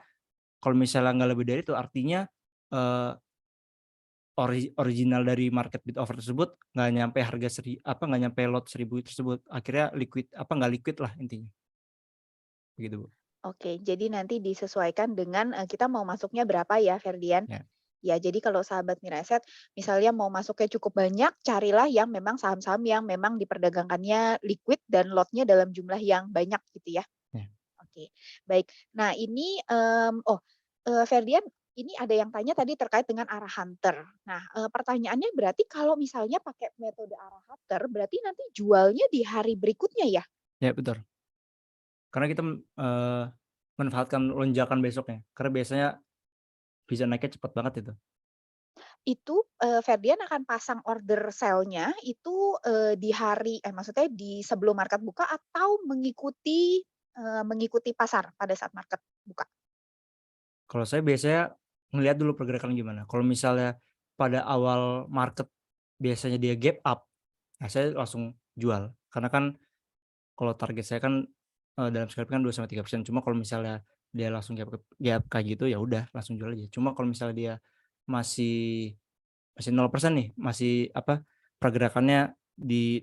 kalau misalnya nggak lebih dari itu artinya, eee, original dari market bid offer tersebut nggak nyampe nggak nyampe lot 1.000 tersebut, akhirnya nggak liquid lah intinya, begitu, Bu. Oke, jadi nanti disesuaikan dengan, kita mau masuknya berapa ya, Ferdian? Ya, Ya, jadi kalau sahabat Miraset, misalnya mau masuknya cukup banyak, carilah yang memang saham-saham yang memang diperdagangkannya liquid dan lotnya dalam jumlah yang banyak gitu ya. ya. Oke, baik. Nah ini, Ferdian, ini ada yang tanya tadi terkait dengan arah hunter. Nah, pertanyaannya berarti kalau misalnya pakai metode arah hunter, berarti nanti jualnya di hari berikutnya ya? Ya betul. Karena kita, manfaatkan lonjakan besoknya, karena biasanya bisa naiknya cepat banget itu. Itu, Ferdian akan pasang order sell-nya itu, di hari maksudnya di sebelum market buka atau mengikuti pasar pada saat market buka? Kalau saya biasanya ngelihat dulu pergerakan gimana. Kalau misalnya pada awal market biasanya dia gap up, nah saya langsung jual. Karena kan kalau target saya kan dalam scalping kan 2-3%. Cuma kalau misalnya dia langsung gap kayak gitu ya udah langsung jual aja. Cuma kalau misalnya dia masih 0% nih, masih pergerakannya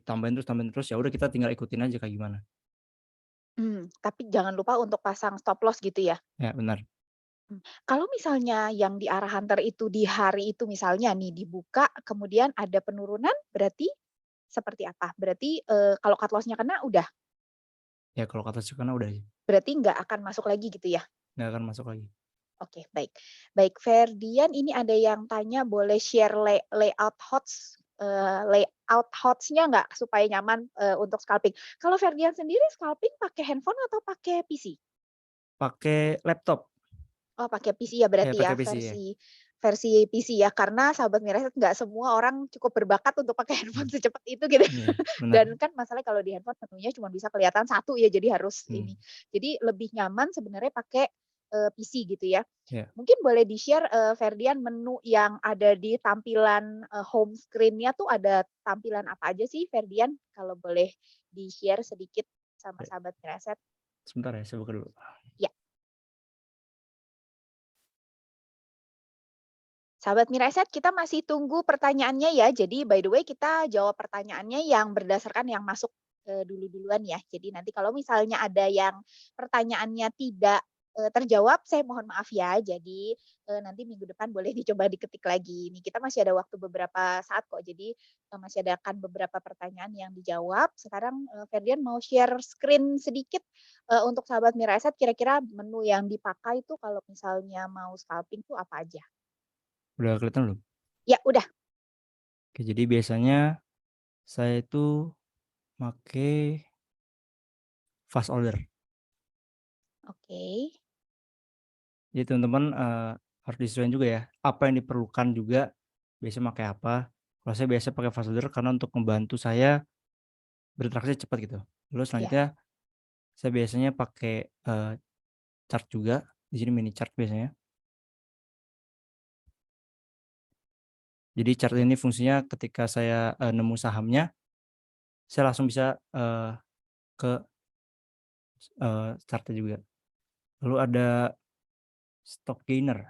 tambahin terus, ya udah kita tinggal ikutin aja kayak gimana. Tapi jangan lupa untuk pasang stop loss gitu ya? Ya benar. Kalau misalnya yang di arah hunter itu di hari itu misalnya nih dibuka, kemudian ada penurunan, berarti seperti apa? Berarti, kalau cut loss-nya kena udah? Ya kalau kata karena udah aja, Berarti nggak akan masuk lagi gitu ya? nggak akan masuk lagi. Oke, baik. Baik, Ferdian ini ada yang tanya boleh share layout HOTS-nya nggak supaya nyaman, untuk scalping? Kalau Ferdian sendiri scalping pakai handphone atau pakai PC? Pakai laptop. Oh, pakai PC ya berarti ya, pakai PC ya. versi PC ya, karena sahabat Miraset nggak semua orang cukup berbakat untuk pakai handphone secepat itu gitu. Iya, benar. Dan kan masalahnya kalau di handphone menunya cuma bisa kelihatan satu ya, jadi harus ini. Hmm. Jadi lebih nyaman sebenarnya pakai PC gitu ya. Ya. Mungkin boleh di-share Ferdian menu yang ada di tampilan home screen-nya tuh ada tampilan apa aja sih Ferdian? Kalau boleh di-share sedikit sama sahabat Miraset. Sebentar ya, saya buka dulu. Ya. Sahabat Miraset, kita masih tunggu pertanyaannya ya. Jadi by the way kita jawab pertanyaannya yang berdasarkan yang masuk duluan ya. Jadi nanti kalau misalnya ada yang pertanyaannya tidak terjawab, saya mohon maaf ya. Jadi nanti minggu depan boleh dicoba diketik lagi. Ini kita masih ada waktu beberapa saat kok. Jadi masih ada akan beberapa pertanyaan yang dijawab. Sekarang Ferdian mau share screen sedikit untuk sahabat Miraset. Kira-kira menu yang dipakai itu kalau misalnya mau scalping tuh apa aja? Udah kelihatan belum? Ya, udah. Oke, jadi biasanya saya itu pakai fast order. Oke. Jadi teman-teman harus disesuaikan juga ya. Apa yang diperlukan juga, biasanya pakai apa. Kalau saya biasa pakai fast order karena untuk membantu saya berinteraksi cepat gitu. Lalu selanjutnya saya biasanya pakai chart juga. Di sini mini chart biasanya. Jadi chart ini fungsinya ketika saya nemu sahamnya, saya langsung bisa ke chartnya juga. Lalu ada stock gainer.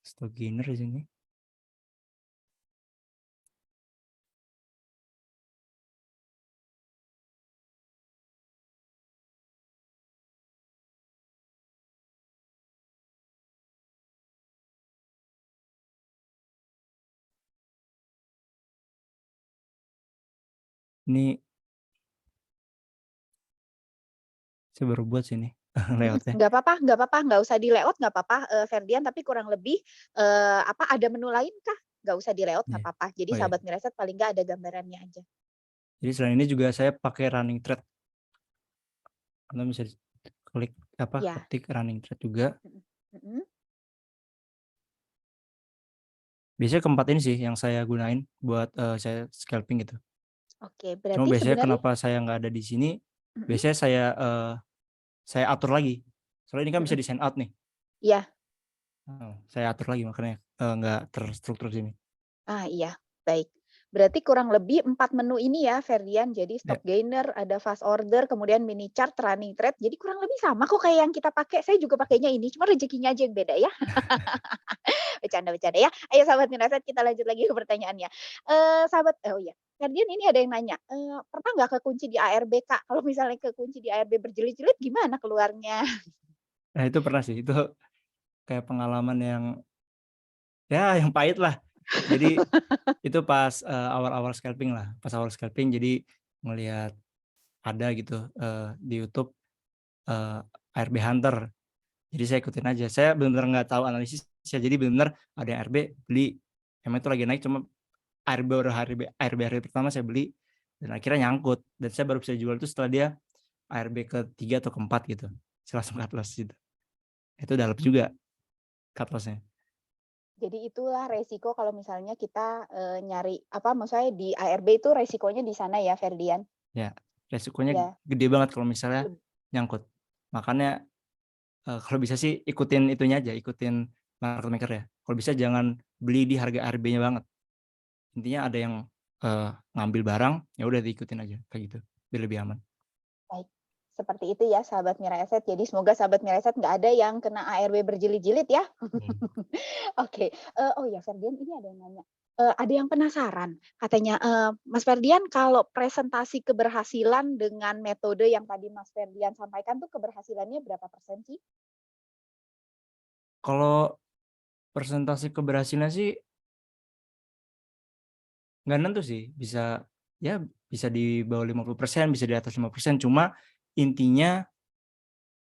Stock gainer di sini. Ini saya baru buat sini layoutnya. Nggak apa-apa, nggak usah di layout nggak apa-apa Ferdian, tapi kurang lebih ada menu lain kah? Nggak usah di layout nggak apa-apa. Jadi sahabat Miraset paling nggak ada gambarannya aja. Jadi selain ini juga saya pakai running thread. Anda bisa klik ketik running thread juga. Biasanya keempat ini sih yang saya gunain buat saya scalping gitu. Oke, berarti Cuma biasanya sebenarnya kenapa saya nggak ada di sini? Biasanya saya atur lagi. Soalnya ini kan bisa di send out nih. Iya. Saya atur lagi makanya nggak terstruktur sini. Iya, baik. Berarti kurang lebih 4 menu ini ya Ferdian. Jadi stock gainer, ada fast order, kemudian mini chart, running trade. Jadi kurang lebih sama kok kayak yang kita pakai. Saya juga pakainya ini, cuma rezekinya aja yang beda ya. Bercanda-bercanda ya. Ayo sahabat Miraset, kita lanjut lagi ke pertanyaannya. Ferdian ini ada yang nanya, pernah nggak kekunci di ARB Kak? Kalau misalnya kekunci di ARB berjilid-jilid gimana keluarnya? Nah itu pernah sih, itu kayak pengalaman yang pahit lah. Jadi itu pas awal-awal scalping lah. Pas awal scalping jadi ngelihat ada gitu di YouTube ARB Hunter. Jadi saya ikutin aja. Saya benar-benar nggak tahu analisis. Jadi benar-benar ada yang ARB beli. Emang itu lagi naik, cuma ARB pertama saya beli dan akhirnya nyangkut. Dan saya baru bisa jual itu setelah dia ARB ke-3 atau ke-4 gitu. Saya langsung cut loss gitu. Itu dalam juga cut loss-nya. Jadi itulah resiko kalau misalnya kita nyari maksudnya di ARB itu resikonya di sana ya Ferdian. Ya, resikonya gede banget kalau misalnya nyangkut. Makanya kalau bisa sih ikutin itunya aja, ikutin market maker ya. Kalau bisa jangan beli di harga ARB-nya banget. Intinya ada yang ngambil barang, ya udah diikutin aja kayak gitu, biar lebih aman. Baik, seperti itu ya sahabat Mira Asset. Jadi semoga sahabat Mira Asset nggak ada yang kena ARB berjilid-jilid ya. Oke, oh ya Ferdian ini ada yang nanya. Ada yang penasaran, katanya Mas Ferdian kalau presentasi keberhasilan dengan metode yang tadi Mas Ferdian sampaikan tuh keberhasilannya berapa persen sih? Kalau presentasi keberhasilan sih nggak nentu sih, bisa ya bisa di bawah 50%, bisa di atas 5%, cuma intinya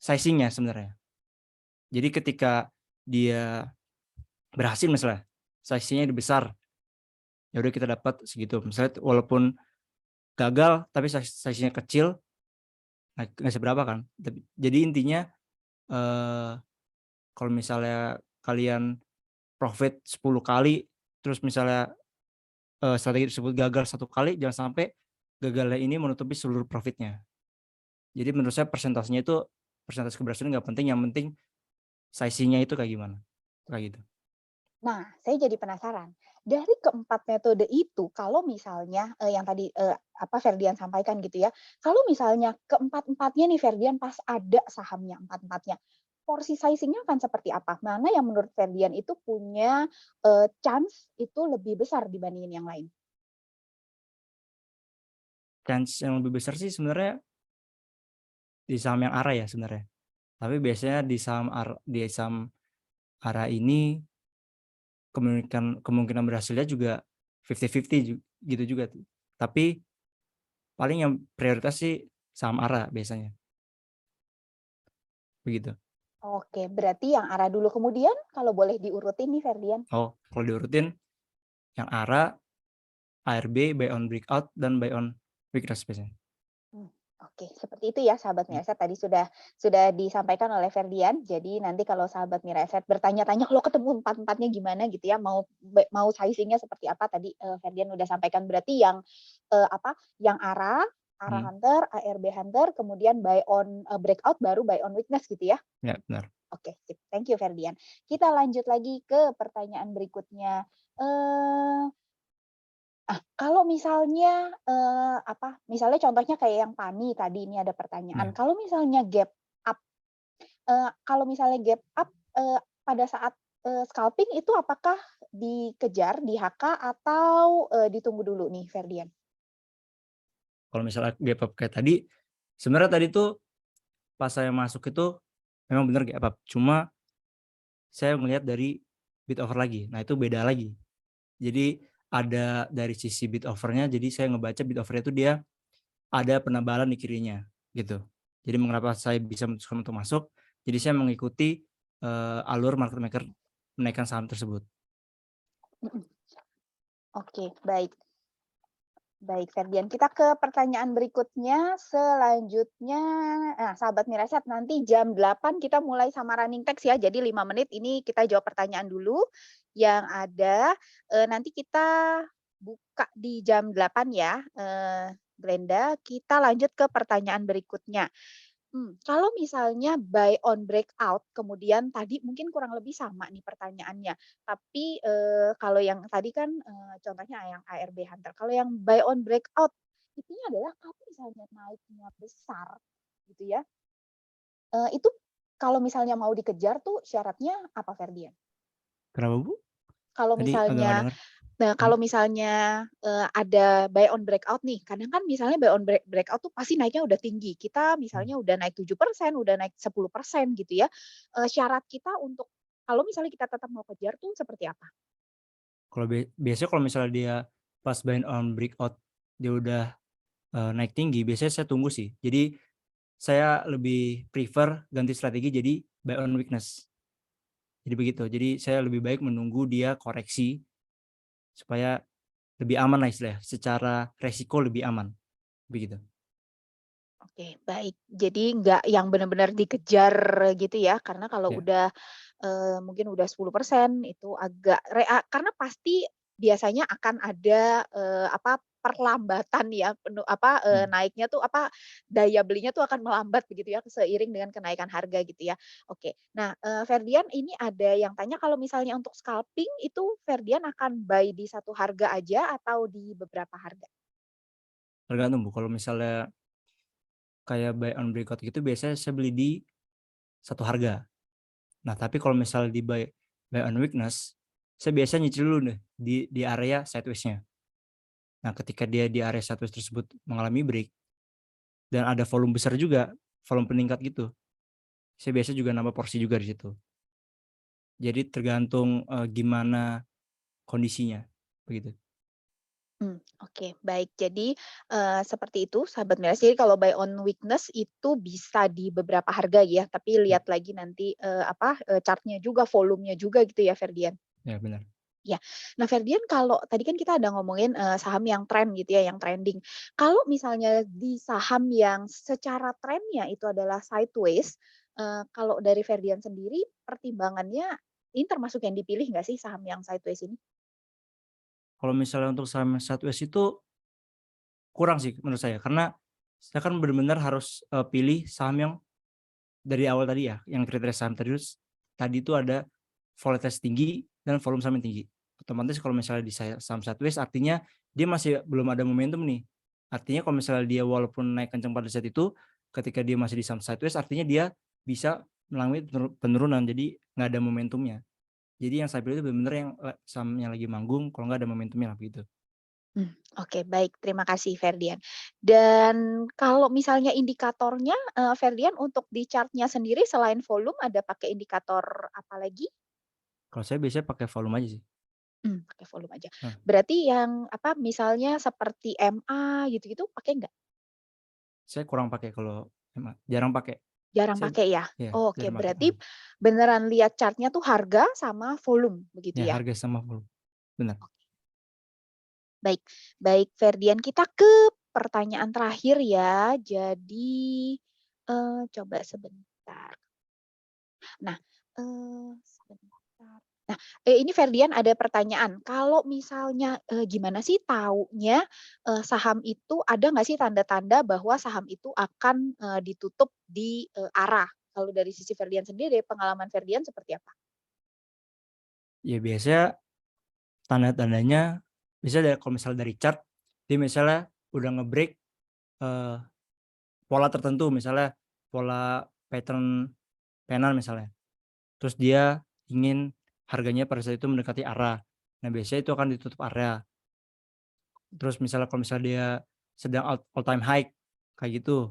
sizing-nya sebenarnya. Jadi ketika dia berhasil misalnya, size-nya besar, ya udah kita dapat segitu. Misalnya walaupun gagal tapi size-nya kecil, nah nggak seberapa kan. Jadi intinya kalau misalnya kalian profit 10 kali, terus misalnya strategi tersebut gagal 1 kali, jangan sampai gagalnya ini menutupi seluruh profitnya. Jadi menurut saya persentasenya itu, persentase keberhasilan nggak penting, yang penting sizing-nya itu kayak gimana, kayak gitu. Nah, saya jadi penasaran. Dari keempat metode itu, kalau misalnya yang tadi Ferdian sampaikan gitu ya, kalau misalnya keempat-empatnya nih Ferdian pas ada sahamnya empat-empatnya, porsi sizing-nya akan seperti apa? Mana yang menurut Ferdian itu punya chance itu lebih besar dibandingin yang lain? Chance yang lebih besar sih sebenarnya di saham yang ARA ya sebenarnya. Tapi biasanya di saham ARA ini kemungkinan berhasilnya juga 50-50 gitu juga. Tapi paling yang prioritas sih saham ARA biasanya. Begitu. Oke, berarti yang ARA dulu kemudian kalau boleh diurutin nih Ferdian. Oh, kalau diurutin yang ARA, ARB, buy on breakout, dan buy on weakness biasanya. Oke, seperti itu ya sahabat Mira Asset tadi sudah disampaikan oleh Ferdian. Jadi nanti kalau sahabat Mira Asset bertanya-tanya kalau ketemu empat-empatnya gimana gitu ya, mau sizing-nya seperti apa tadi Ferdian udah sampaikan. Berarti yang Yang ARA Hunter, ARB Hunter, kemudian buy on breakout, baru buy on weakness gitu ya. Ya, benar. Oke, sip. Thank you Ferdian. Kita lanjut lagi ke pertanyaan berikutnya. Kalau misalnya misalnya contohnya kayak yang Pani tadi ini ada pertanyaan. Kalau misalnya gap up, pada saat scalping itu apakah dikejar di HK atau ditunggu dulu nih Ferdian? Kalau misalnya gap up kayak tadi, sebenarnya tadi tuh pas saya masuk itu memang benar gap up. Cuma saya melihat dari bid offer lagi. Nah itu beda lagi. Jadi ada dari sisi bid offer-nya, jadi saya ngebaca bid offer-nya itu dia ada penebalan di kirinya gitu. Jadi mengapa saya bisa memutuskan untuk masuk? Jadi saya mengikuti alur market maker menaikkan saham tersebut. Oke, baik. Baik Ferdian, kita ke pertanyaan berikutnya. Selanjutnya, sahabat Mira Asset nanti jam 8 kita mulai sama running text ya. Jadi 5 menit ini kita jawab pertanyaan dulu yang ada. Nanti kita buka di jam 8 ya, Glenda. Kita lanjut ke pertanyaan berikutnya. Kalau misalnya buy on breakout, kemudian tadi mungkin kurang lebih sama nih pertanyaannya. Tapi kalau yang tadi kan contohnya yang ARB Hunter. Kalau yang buy on breakout, intinya adalah kalau misalnya naiknya besar, gitu ya. Itu kalau misalnya mau dikejar tuh syaratnya apa Ferdian? Kenapa Bu? Kalau Tadi agak nggak misalnya, dengar. kalau misalnya ada buy on breakout nih, kadang kan misalnya buy on breakout tuh pasti naiknya udah tinggi. Kita misalnya udah naik 7%, udah naik 10% gitu ya. Syarat kita untuk kalau misalnya kita tetap mau kejar tuh seperti apa? Kalau biasanya kalau misalnya dia pas buy on breakout dia udah naik tinggi, biasanya saya tunggu sih. Jadi saya lebih prefer ganti strategi jadi buy on weakness. Jadi begitu. Jadi saya lebih baik menunggu dia koreksi supaya lebih aman lah istilahnya, secara resiko lebih aman, begitu. Oke, baik. Jadi nggak yang benar-benar dikejar gitu ya, karena kalau udah mungkin udah 10% itu agak karena pasti biasanya akan ada perlambatan ya, naiknya tuh daya belinya tuh akan melambat begitu ya, seiring dengan kenaikan harga gitu ya. Oke. Nah, Ferdian ini ada yang tanya kalau misalnya untuk scalping itu Ferdian akan buy di satu harga aja atau di beberapa harga? Tergantung Bu, kalau misalnya kayak buy on breakout gitu biasanya saya beli di satu harga. Nah, tapi kalau misalnya di buy on weakness, saya biasanya nyicil dulu deh di area sideways-nya. Nah, ketika dia di area sideways tersebut mengalami break dan ada volume besar juga, volume peningkat gitu, saya biasa juga nambah porsi juga di situ. Jadi tergantung gimana kondisinya, begitu. Oke, baik. Jadi, seperti itu sahabat Miras. Jadi kalau buy on weakness itu bisa di beberapa harga ya, tapi lihat lagi nanti, chart-nya juga, volumenya juga gitu ya, Ferdian? Ya, benar. Ya. Nah, Ferdian kalau tadi kan kita ada ngomongin, saham yang tren gitu ya, yang trending. Kalau misalnya di saham yang secara trennya itu adalah sideways, kalau dari Ferdian sendiri pertimbangannya ini termasuk yang dipilih nggak sih saham yang sideways ini? Kalau misalnya untuk saham sideways itu kurang sih menurut saya, karena saya kan benar-benar harus pilih saham yang dari awal tadi ya, yang kriteria saham tadi itu ada volatilitas tinggi dan volume saham yang tinggi. Otomatis kalau misalnya di saham sideways artinya dia masih belum ada momentum nih. Artinya kalau misalnya dia walaupun naik kencang pada saat itu, ketika dia masih di saham sideways artinya dia bisa mengalami penurunan, jadi nggak ada momentumnya. Jadi yang saya pilih itu benar-benar yang sahamnya lagi manggung, kalau nggak ada momentumnya lah begitu. Oke, baik. Terima kasih Ferdian. Dan kalau misalnya indikatornya, Ferdian untuk di chart-nya sendiri selain volume ada pakai indikator apa lagi? Kalau saya biasanya pakai volume aja sih. Pakai volume aja. Nah, Berarti yang misalnya seperti MA gitu-gitu pakai nggak? saya kurang pakai kalau jarang pakai. Jarang Saya pakai ya? ya Oke, jarang pakai. berarti beneran lihat chart-nya tuh harga sama volume begitu Ya ya? harga sama volume. Benar. Baik, baik Ferdian, kita ke pertanyaan terakhir ya. Jadi, coba sebentar. Nah, sebentar. Nah, ini Ferdian ada pertanyaan, kalau misalnya, gimana sih taunya, saham itu ada nggak sih tanda-tanda bahwa saham itu akan, ditutup di, arah? Kalau dari sisi Ferdian sendiri, pengalaman Ferdian seperti apa? Ya biasanya tanda-tandanya misalnya kalau misalnya dari chart, dia misalnya udah nge-break pola tertentu, misalnya pola pattern pennant misalnya. Terus dia ingin harganya pada saat itu mendekati arah. Nah, biasanya itu akan ditutup area. Terus misalnya kalau misalnya dia sedang all time high kayak gitu,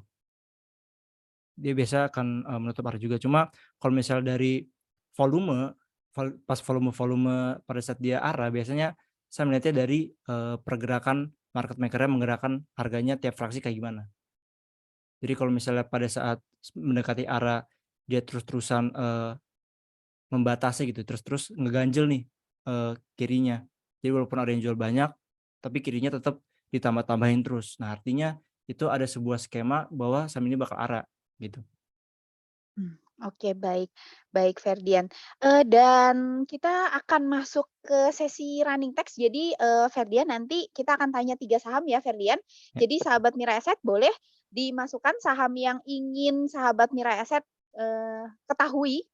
dia biasa akan menutup area juga. Cuma kalau misalnya dari volume, pas volume pada saat dia arah, biasanya saya melihatnya dari pergerakan market maker-nya menggerakkan harganya tiap fraksi kayak gimana. Jadi kalau misalnya pada saat mendekati arah dia terus-terusan membatasi gitu, terus ngeganjel nih kirinya. Jadi walaupun ada yang jual banyak, tapi kirinya tetap ditambah-tambahin terus. Nah, artinya itu ada sebuah skema bahwa saham ini bakal arah gitu. Oke, baik. Baik Ferdian. Dan kita akan masuk ke sesi running text. Jadi, Ferdian nanti kita akan tanya 3 saham ya Ferdian. Ya. Jadi sahabat Mira Asset boleh dimasukkan saham yang ingin sahabat Mira Asset, ketahui,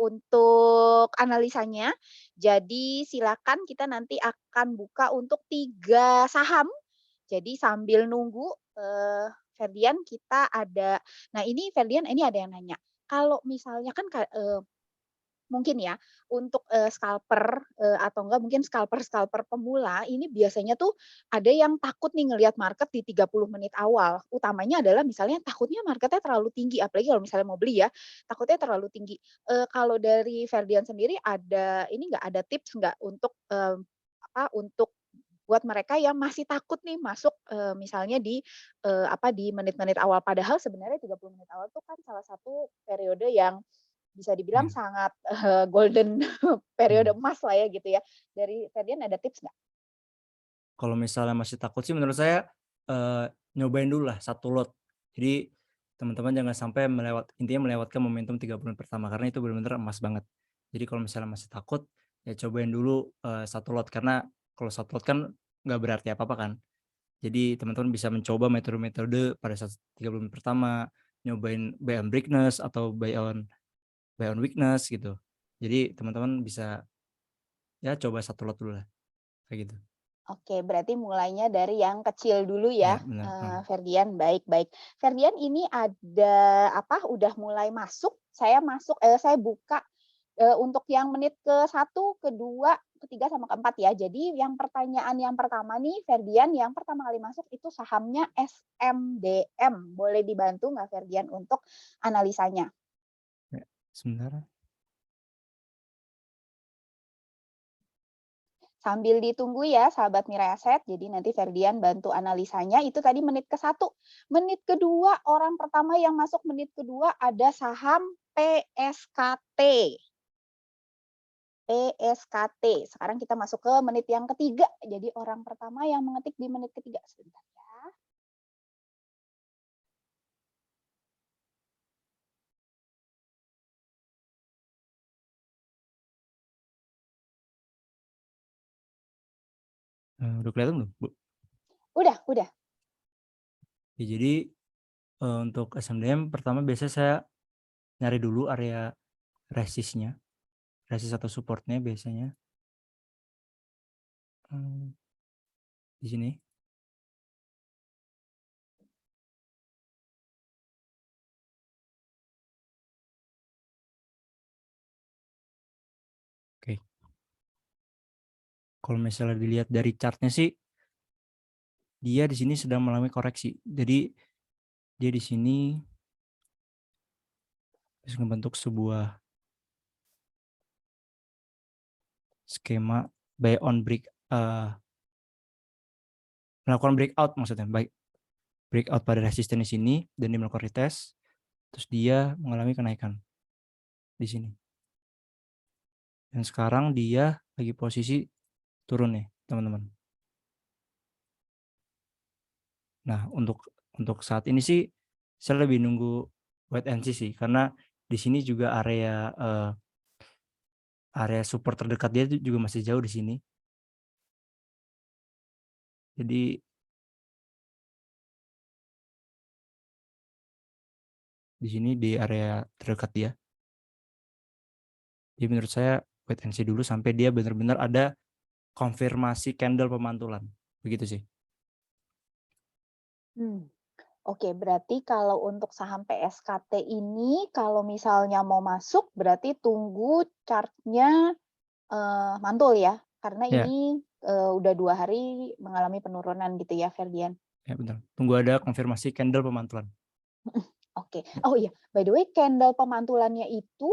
untuk analisanya. Jadi silakan kita nanti akan buka untuk 3 saham. Jadi sambil nunggu, Ferdian kita ada ini Ferdian ini ada yang nanya, kalau misalnya kan mungkin ya untuk, scalper, atau enggak mungkin scalper pemula ini biasanya tuh ada yang takut nih ngelihat market di 30 menit awal. Utamanya adalah misalnya takutnya marketnya terlalu tinggi, apalagi kalau misalnya mau beli ya, takutnya terlalu tinggi. Kalau dari Ferdian sendiri ada ini nggak, ada tips nggak untuk, untuk buat mereka yang masih takut nih masuk, misalnya di menit-menit awal. Padahal sebenarnya 30 menit awal tuh kan salah satu periode yang bisa dibilang Iya. sangat, golden periode emas lah ya gitu ya. Dari Ferdian ada tips nggak? Kalau misalnya masih takut sih menurut saya nyobain dulu lah 1 lot. Jadi teman-teman jangan sampai intinya melewatkan momentum 3 bulan pertama karena itu benar-benar emas banget. Jadi kalau misalnya masih takut, ya cobain dulu 1 lot karena kalau 1 lot kan nggak berarti apa-apa kan. Jadi teman-teman bisa mencoba metode-metode pada saat 30 menit pertama, nyobain buy on breakness atau buy on weakness gitu. Jadi teman-teman bisa ya coba satu lot dulu lah, kayak gitu. Oke, berarti mulainya dari yang kecil dulu ya, Ya benar. Ferdian. Baik baik. Ferdian, ini ada apa, udah mulai masuk, saya buka, untuk yang menit ke-1, ke-2, ke-3, sama ke-4 ya. Jadi yang pertanyaan yang pertama nih, Ferdian, yang pertama kali masuk itu sahamnya SMDM. Boleh dibantu nggak Ferdian untuk analisanya? Ya, sebentar. Sambil ditunggu ya sahabat Mirai Aset, jadi nanti Ferdian bantu analisanya. Itu tadi menit ke-1. Menit ke-2, orang pertama yang masuk menit ke-2 ada saham PSKT. PSKT. Sekarang kita masuk ke menit yang ke-3. Jadi orang pertama yang mengetik di menit ke-3. Sebentar ya. Udah kelihatan belum, Bu? Udah. Ya, jadi untuk SMDM pertama biasanya saya nyari dulu area resistnya, resist atau supportnya biasanya di sini. Oke. Kalau misalnya dilihat dari chartnya sih, dia di sini sedang mengalami koreksi. Jadi dia di sini bisa membentuk sebuah skema buy on melakukan breakout, maksudnya breakout pada resisten di sini dan dia melakukan retest, terus dia mengalami kenaikan di sini. Dan sekarang dia lagi posisi turun nih, teman-teman. Nah, untuk saat ini sih saya lebih nunggu wait and see sih, karena di sini juga area support terdekat dia juga masih jauh di sini. Jadi di sini di area terdekat dia. Jadi menurut saya wait and see dulu sampai dia benar-benar ada konfirmasi candle pemantulan. Begitu sih. Oke, berarti kalau untuk saham PSKT ini, kalau misalnya mau masuk, berarti tunggu chart-nya mantul ya? Karena Ya. ini udah 2 hari mengalami penurunan gitu ya, Ferdian? Ya benar. Tunggu ada konfirmasi candle pemantulan. Oke. Oh iya, by the way, candle pemantulannya itu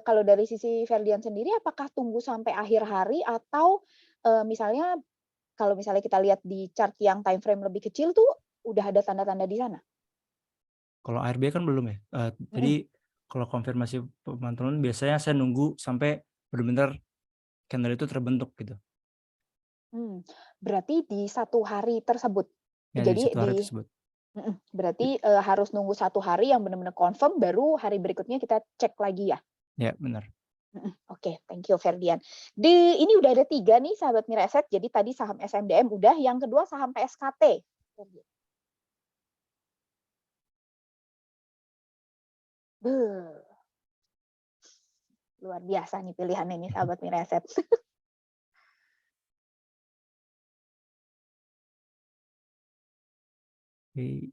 kalau dari sisi Ferdian sendiri, apakah tunggu sampai akhir hari atau misalnya kalau misalnya kita lihat di chart yang time frame lebih kecil tuh udah ada tanda-tanda di sana? Kalau ARB kan belum ya. Jadi kalau konfirmasi pemantulan biasanya saya nunggu sampai benar-benar candle itu terbentuk gitu. Berarti di 1 hari tersebut? Ya, Jadi di 1 hari tersebut. berarti harus nunggu 1 hari yang benar-benar confirm, baru hari berikutnya kita cek lagi ya? Ya, benar. Oke, thank you Ferdian. Ini udah ada 3 nih sahabat Mirai Aset, jadi tadi saham SMDM udah, yang kedua saham PSKT. Luar biasa nih pilihannya nih sahabat Mirai Aset. Oke.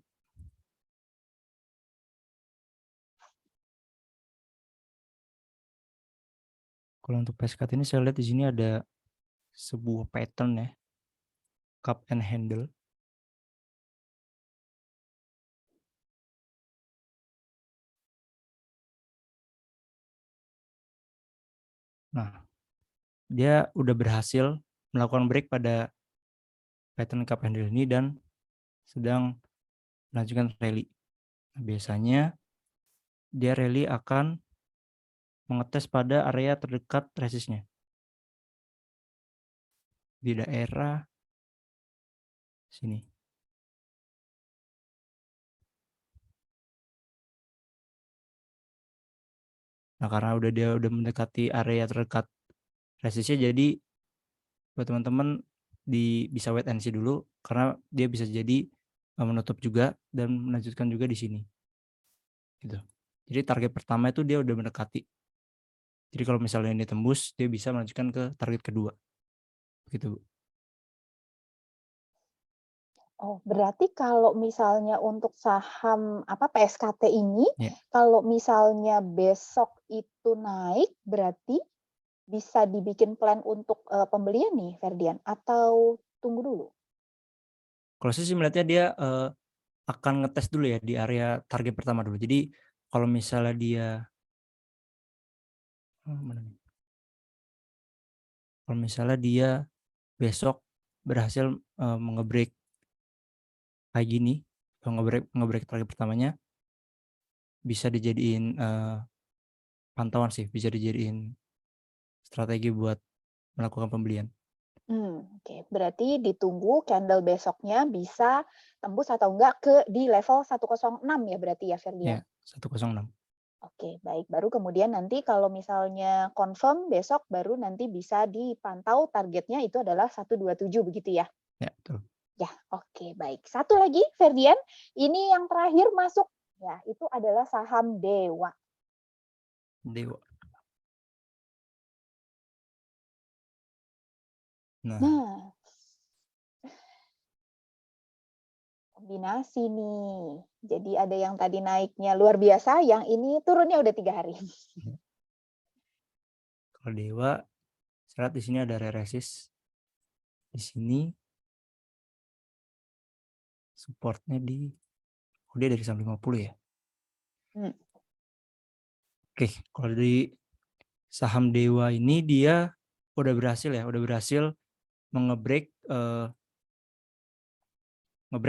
Kalau untuk PSKT ini saya lihat di sini ada sebuah pattern ya. Cup and handle. Nah, dia udah berhasil melakukan break pada pattern cup and handle ini dan sedang melanjutkan rally. Nah, biasanya dia rally akan mengetes pada area terdekat resistnya. Di daerah sini. Nah, karena dia udah mendekati area terdekat resistnya, jadi buat teman-teman bisa wait and see dulu karena dia bisa jadi menutup juga dan melanjutkan juga di sini. Gitu. Jadi target pertama itu dia udah mendekati. Jadi kalau misalnya ini tembus, dia bisa melanjutkan ke target kedua. Gitu, Bu. Oh, berarti kalau misalnya untuk saham PSKT ini, Ya. kalau misalnya besok itu naik, berarti bisa dibikin plan untuk pembelian nih, Ferdian, atau tunggu dulu? Kalau saya sih melihatnya dia akan ngetes dulu ya di area target pertama dulu. Jadi kalau misalnya dia mana nih? Kalau misalnya dia besok berhasil nge-break kayak gini, nge-break target pertamanya, bisa dijadiin pantauan sih, bisa dijadiin strategi buat melakukan pembelian. Oke. Berarti ditunggu candle besoknya bisa tembus atau enggak di level 106 ya berarti ya, Ferdian? Ya, 106. Oke, baik. Baru kemudian nanti kalau misalnya confirm besok baru nanti bisa dipantau targetnya itu adalah 127 begitu ya? Ya, betul. Ya, oke, baik. Satu lagi, Ferdian, ini yang terakhir masuk ya, itu adalah saham Dewa. Dewa. Nah, Nah, kombinasi nih. Jadi ada yang tadi naiknya luar biasa, yang ini turunnya udah 3 hari. kalau Dewa, saya lihat di sini ada resist. Di sini supportnya dia dari saham 50 ya. Oke, kalau di saham Dewa ini dia udah berhasil nge-break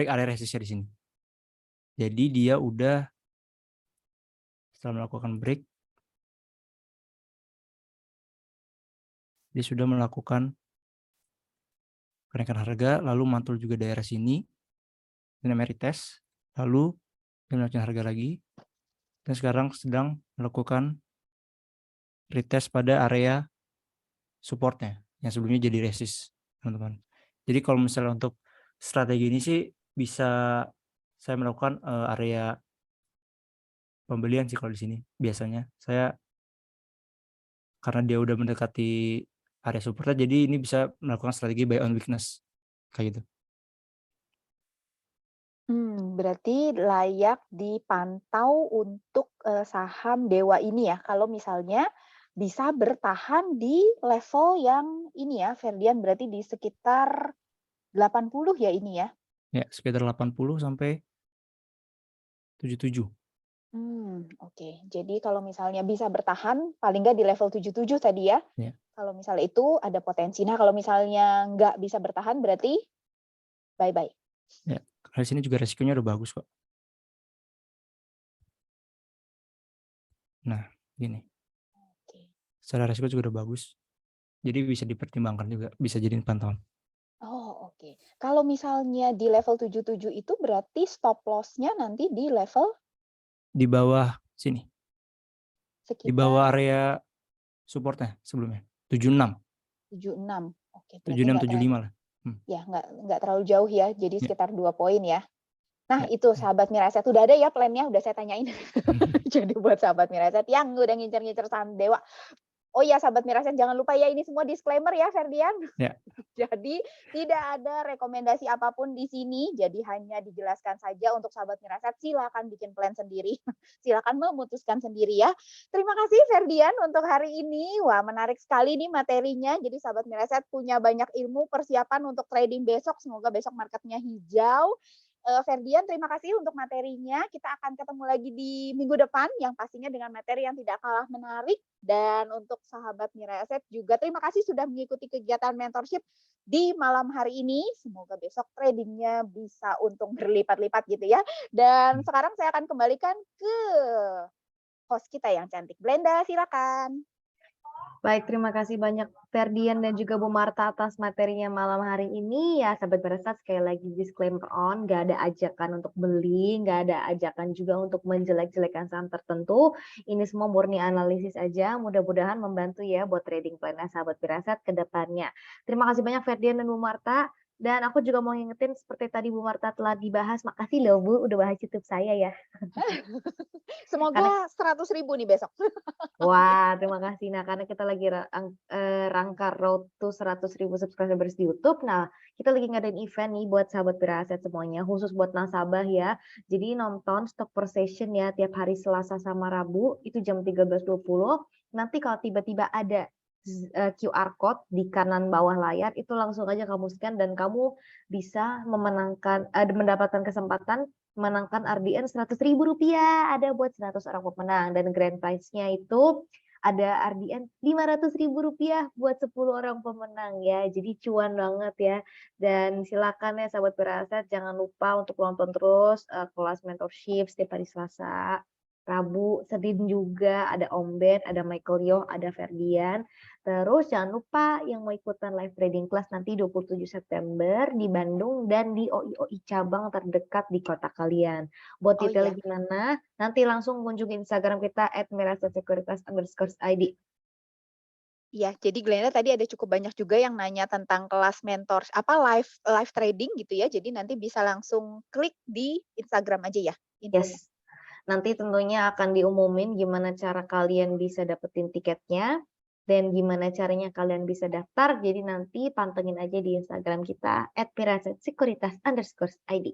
area resistnya di sini. Jadi dia udah setelah melakukan break, dia sudah melakukan kenaikan harga, lalu mantul juga daerah sini, ini retest, lalu dia menaikkan harga lagi, dan sekarang sedang melakukan retest pada area supportnya yang sebelumnya jadi resist, teman-teman. Jadi kalau misalnya untuk strategi ini sih bisa saya melakukan area pembelian sih kalau di sini. Biasanya saya karena dia udah mendekati area supportnya, jadi ini bisa melakukan strategi buy on weakness kayak gitu. Berarti layak dipantau untuk saham Dewa ini ya, kalau misalnya bisa bertahan di level yang ini ya, Ferdian, berarti di sekitar 80 ya ini ya? Ya, sekitar 80 sampai 77. Oke. Jadi kalau misalnya bisa bertahan, paling nggak di level 77 tadi ya? Ya. Kalau misalnya itu ada potensi. Nah, kalau misalnya nggak bisa bertahan, berarti bye-bye. Ya, karena di sini juga resikonya udah bagus kok. Nah, gini. Secara resiko juga udah bagus. Jadi bisa dipertimbangkan juga, bisa jadiin pantauan. Oh, oke. Kalau misalnya di level 77 itu berarti stop loss-nya nanti di level? Di bawah sini. Di bawah Sekitar area supportnya sebelumnya. 76. 76. Oke, berarti 76, nggak 75 lah. ya nggak terlalu jauh ya, jadi Ya. sekitar 2 poin ya. Nah, Ya. itu sahabat Miraset udah ada ya plannya, udah saya tanyain. Jadi buat sahabat Miraset yang udah ngincer-ngincer saham Dewa. Oh ya, sahabat Miraset jangan lupa ya, ini semua disclaimer ya, Ferdian. Ya. Jadi tidak ada rekomendasi apapun di sini, jadi hanya dijelaskan saja untuk sahabat Miraset, silakan bikin plan sendiri. Silakan memutuskan sendiri ya. Terima kasih Ferdian untuk hari ini. Wah, menarik sekali nih materinya. Jadi sahabat Miraset punya banyak ilmu persiapan untuk trading besok. Semoga besok marketnya hijau. Ferdian, terima kasih untuk materinya. Kita akan ketemu lagi di minggu depan yang pastinya dengan materi yang tidak kalah menarik. Dan untuk sahabat Mirai Aset juga terima kasih sudah mengikuti kegiatan mentorship di malam hari ini. Semoga besok tradingnya bisa untung berlipat-lipat gitu ya. Dan sekarang saya akan kembalikan ke host kita yang cantik. Blenda, silakan. Baik, terima kasih banyak Ferdian dan juga Bu Marta atas materinya malam hari ini. Ya, sahabat Beresat, sekali lagi disclaimer nggak ada ajakan untuk beli, nggak ada ajakan juga untuk menjelek-jelekan saham tertentu. Ini semua murni analisis aja. Mudah-mudahan membantu ya buat trading plan-nya sahabat Beresat ke depannya. Terima kasih banyak Ferdian dan Bu Marta. Dan aku juga mau ngingetin seperti tadi Bu Marta telah dibahas. Makasih loh Bu, udah bahas YouTube saya ya. Karena Semoga 100.000 nih besok. Wah, terima kasih. Nah, karena kita lagi rangka road to 100.000 subscribers di YouTube. Nah, kita lagi ngadain event nih buat sahabat Beraset semuanya, khusus buat nasabah ya. Jadi nonton stock per session ya tiap hari Selasa sama Rabu itu jam 13.20. Nanti kalau tiba-tiba ada QR code di kanan bawah layar itu langsung aja kamu scan dan kamu bisa mendapatkan kesempatan menangkan RDN Rp100.000 ada buat 100 orang pemenang dan grand prize-nya itu ada RDN Rp500.000 buat 10 orang pemenang ya. Jadi cuan banget ya. Dan silakan ya sahabat Beraset jangan lupa untuk nonton terus kelas mentorship setiap hari Selasa. Rabu, Senin juga ada Om Ben, ada Michael Yo, ada Ferdian. Terus jangan lupa yang mau ikutan live trading class nanti 27 September di Bandung dan di OIOI cabang terdekat di kota kalian. Buat Oh detailnya iya. gimana, nanti langsung kunjungi Instagram kita @mirasetsekuritas_id. Iya, jadi Glenda tadi ada cukup banyak juga yang nanya tentang kelas mentor, live trading gitu ya. Jadi nanti bisa langsung klik di Instagram aja ya infonya. Yes. Nanti tentunya akan diumumin gimana cara kalian bisa dapetin tiketnya dan gimana caranya kalian bisa daftar. Jadi nanti pantengin aja di Instagram kita @mirasetsekuritas_id.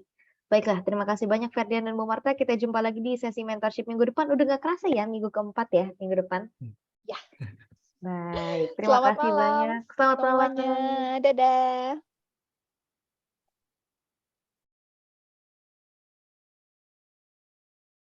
Baiklah, terima kasih banyak Ferdian dan Bu Marta. Kita jumpa lagi di sesi mentorship minggu depan. Udah gak kerasa ya minggu keempat ya minggu depan. Ya. Baik, terima Selamat kasih malam banyak. Selamat malam. semuanya. Dadah.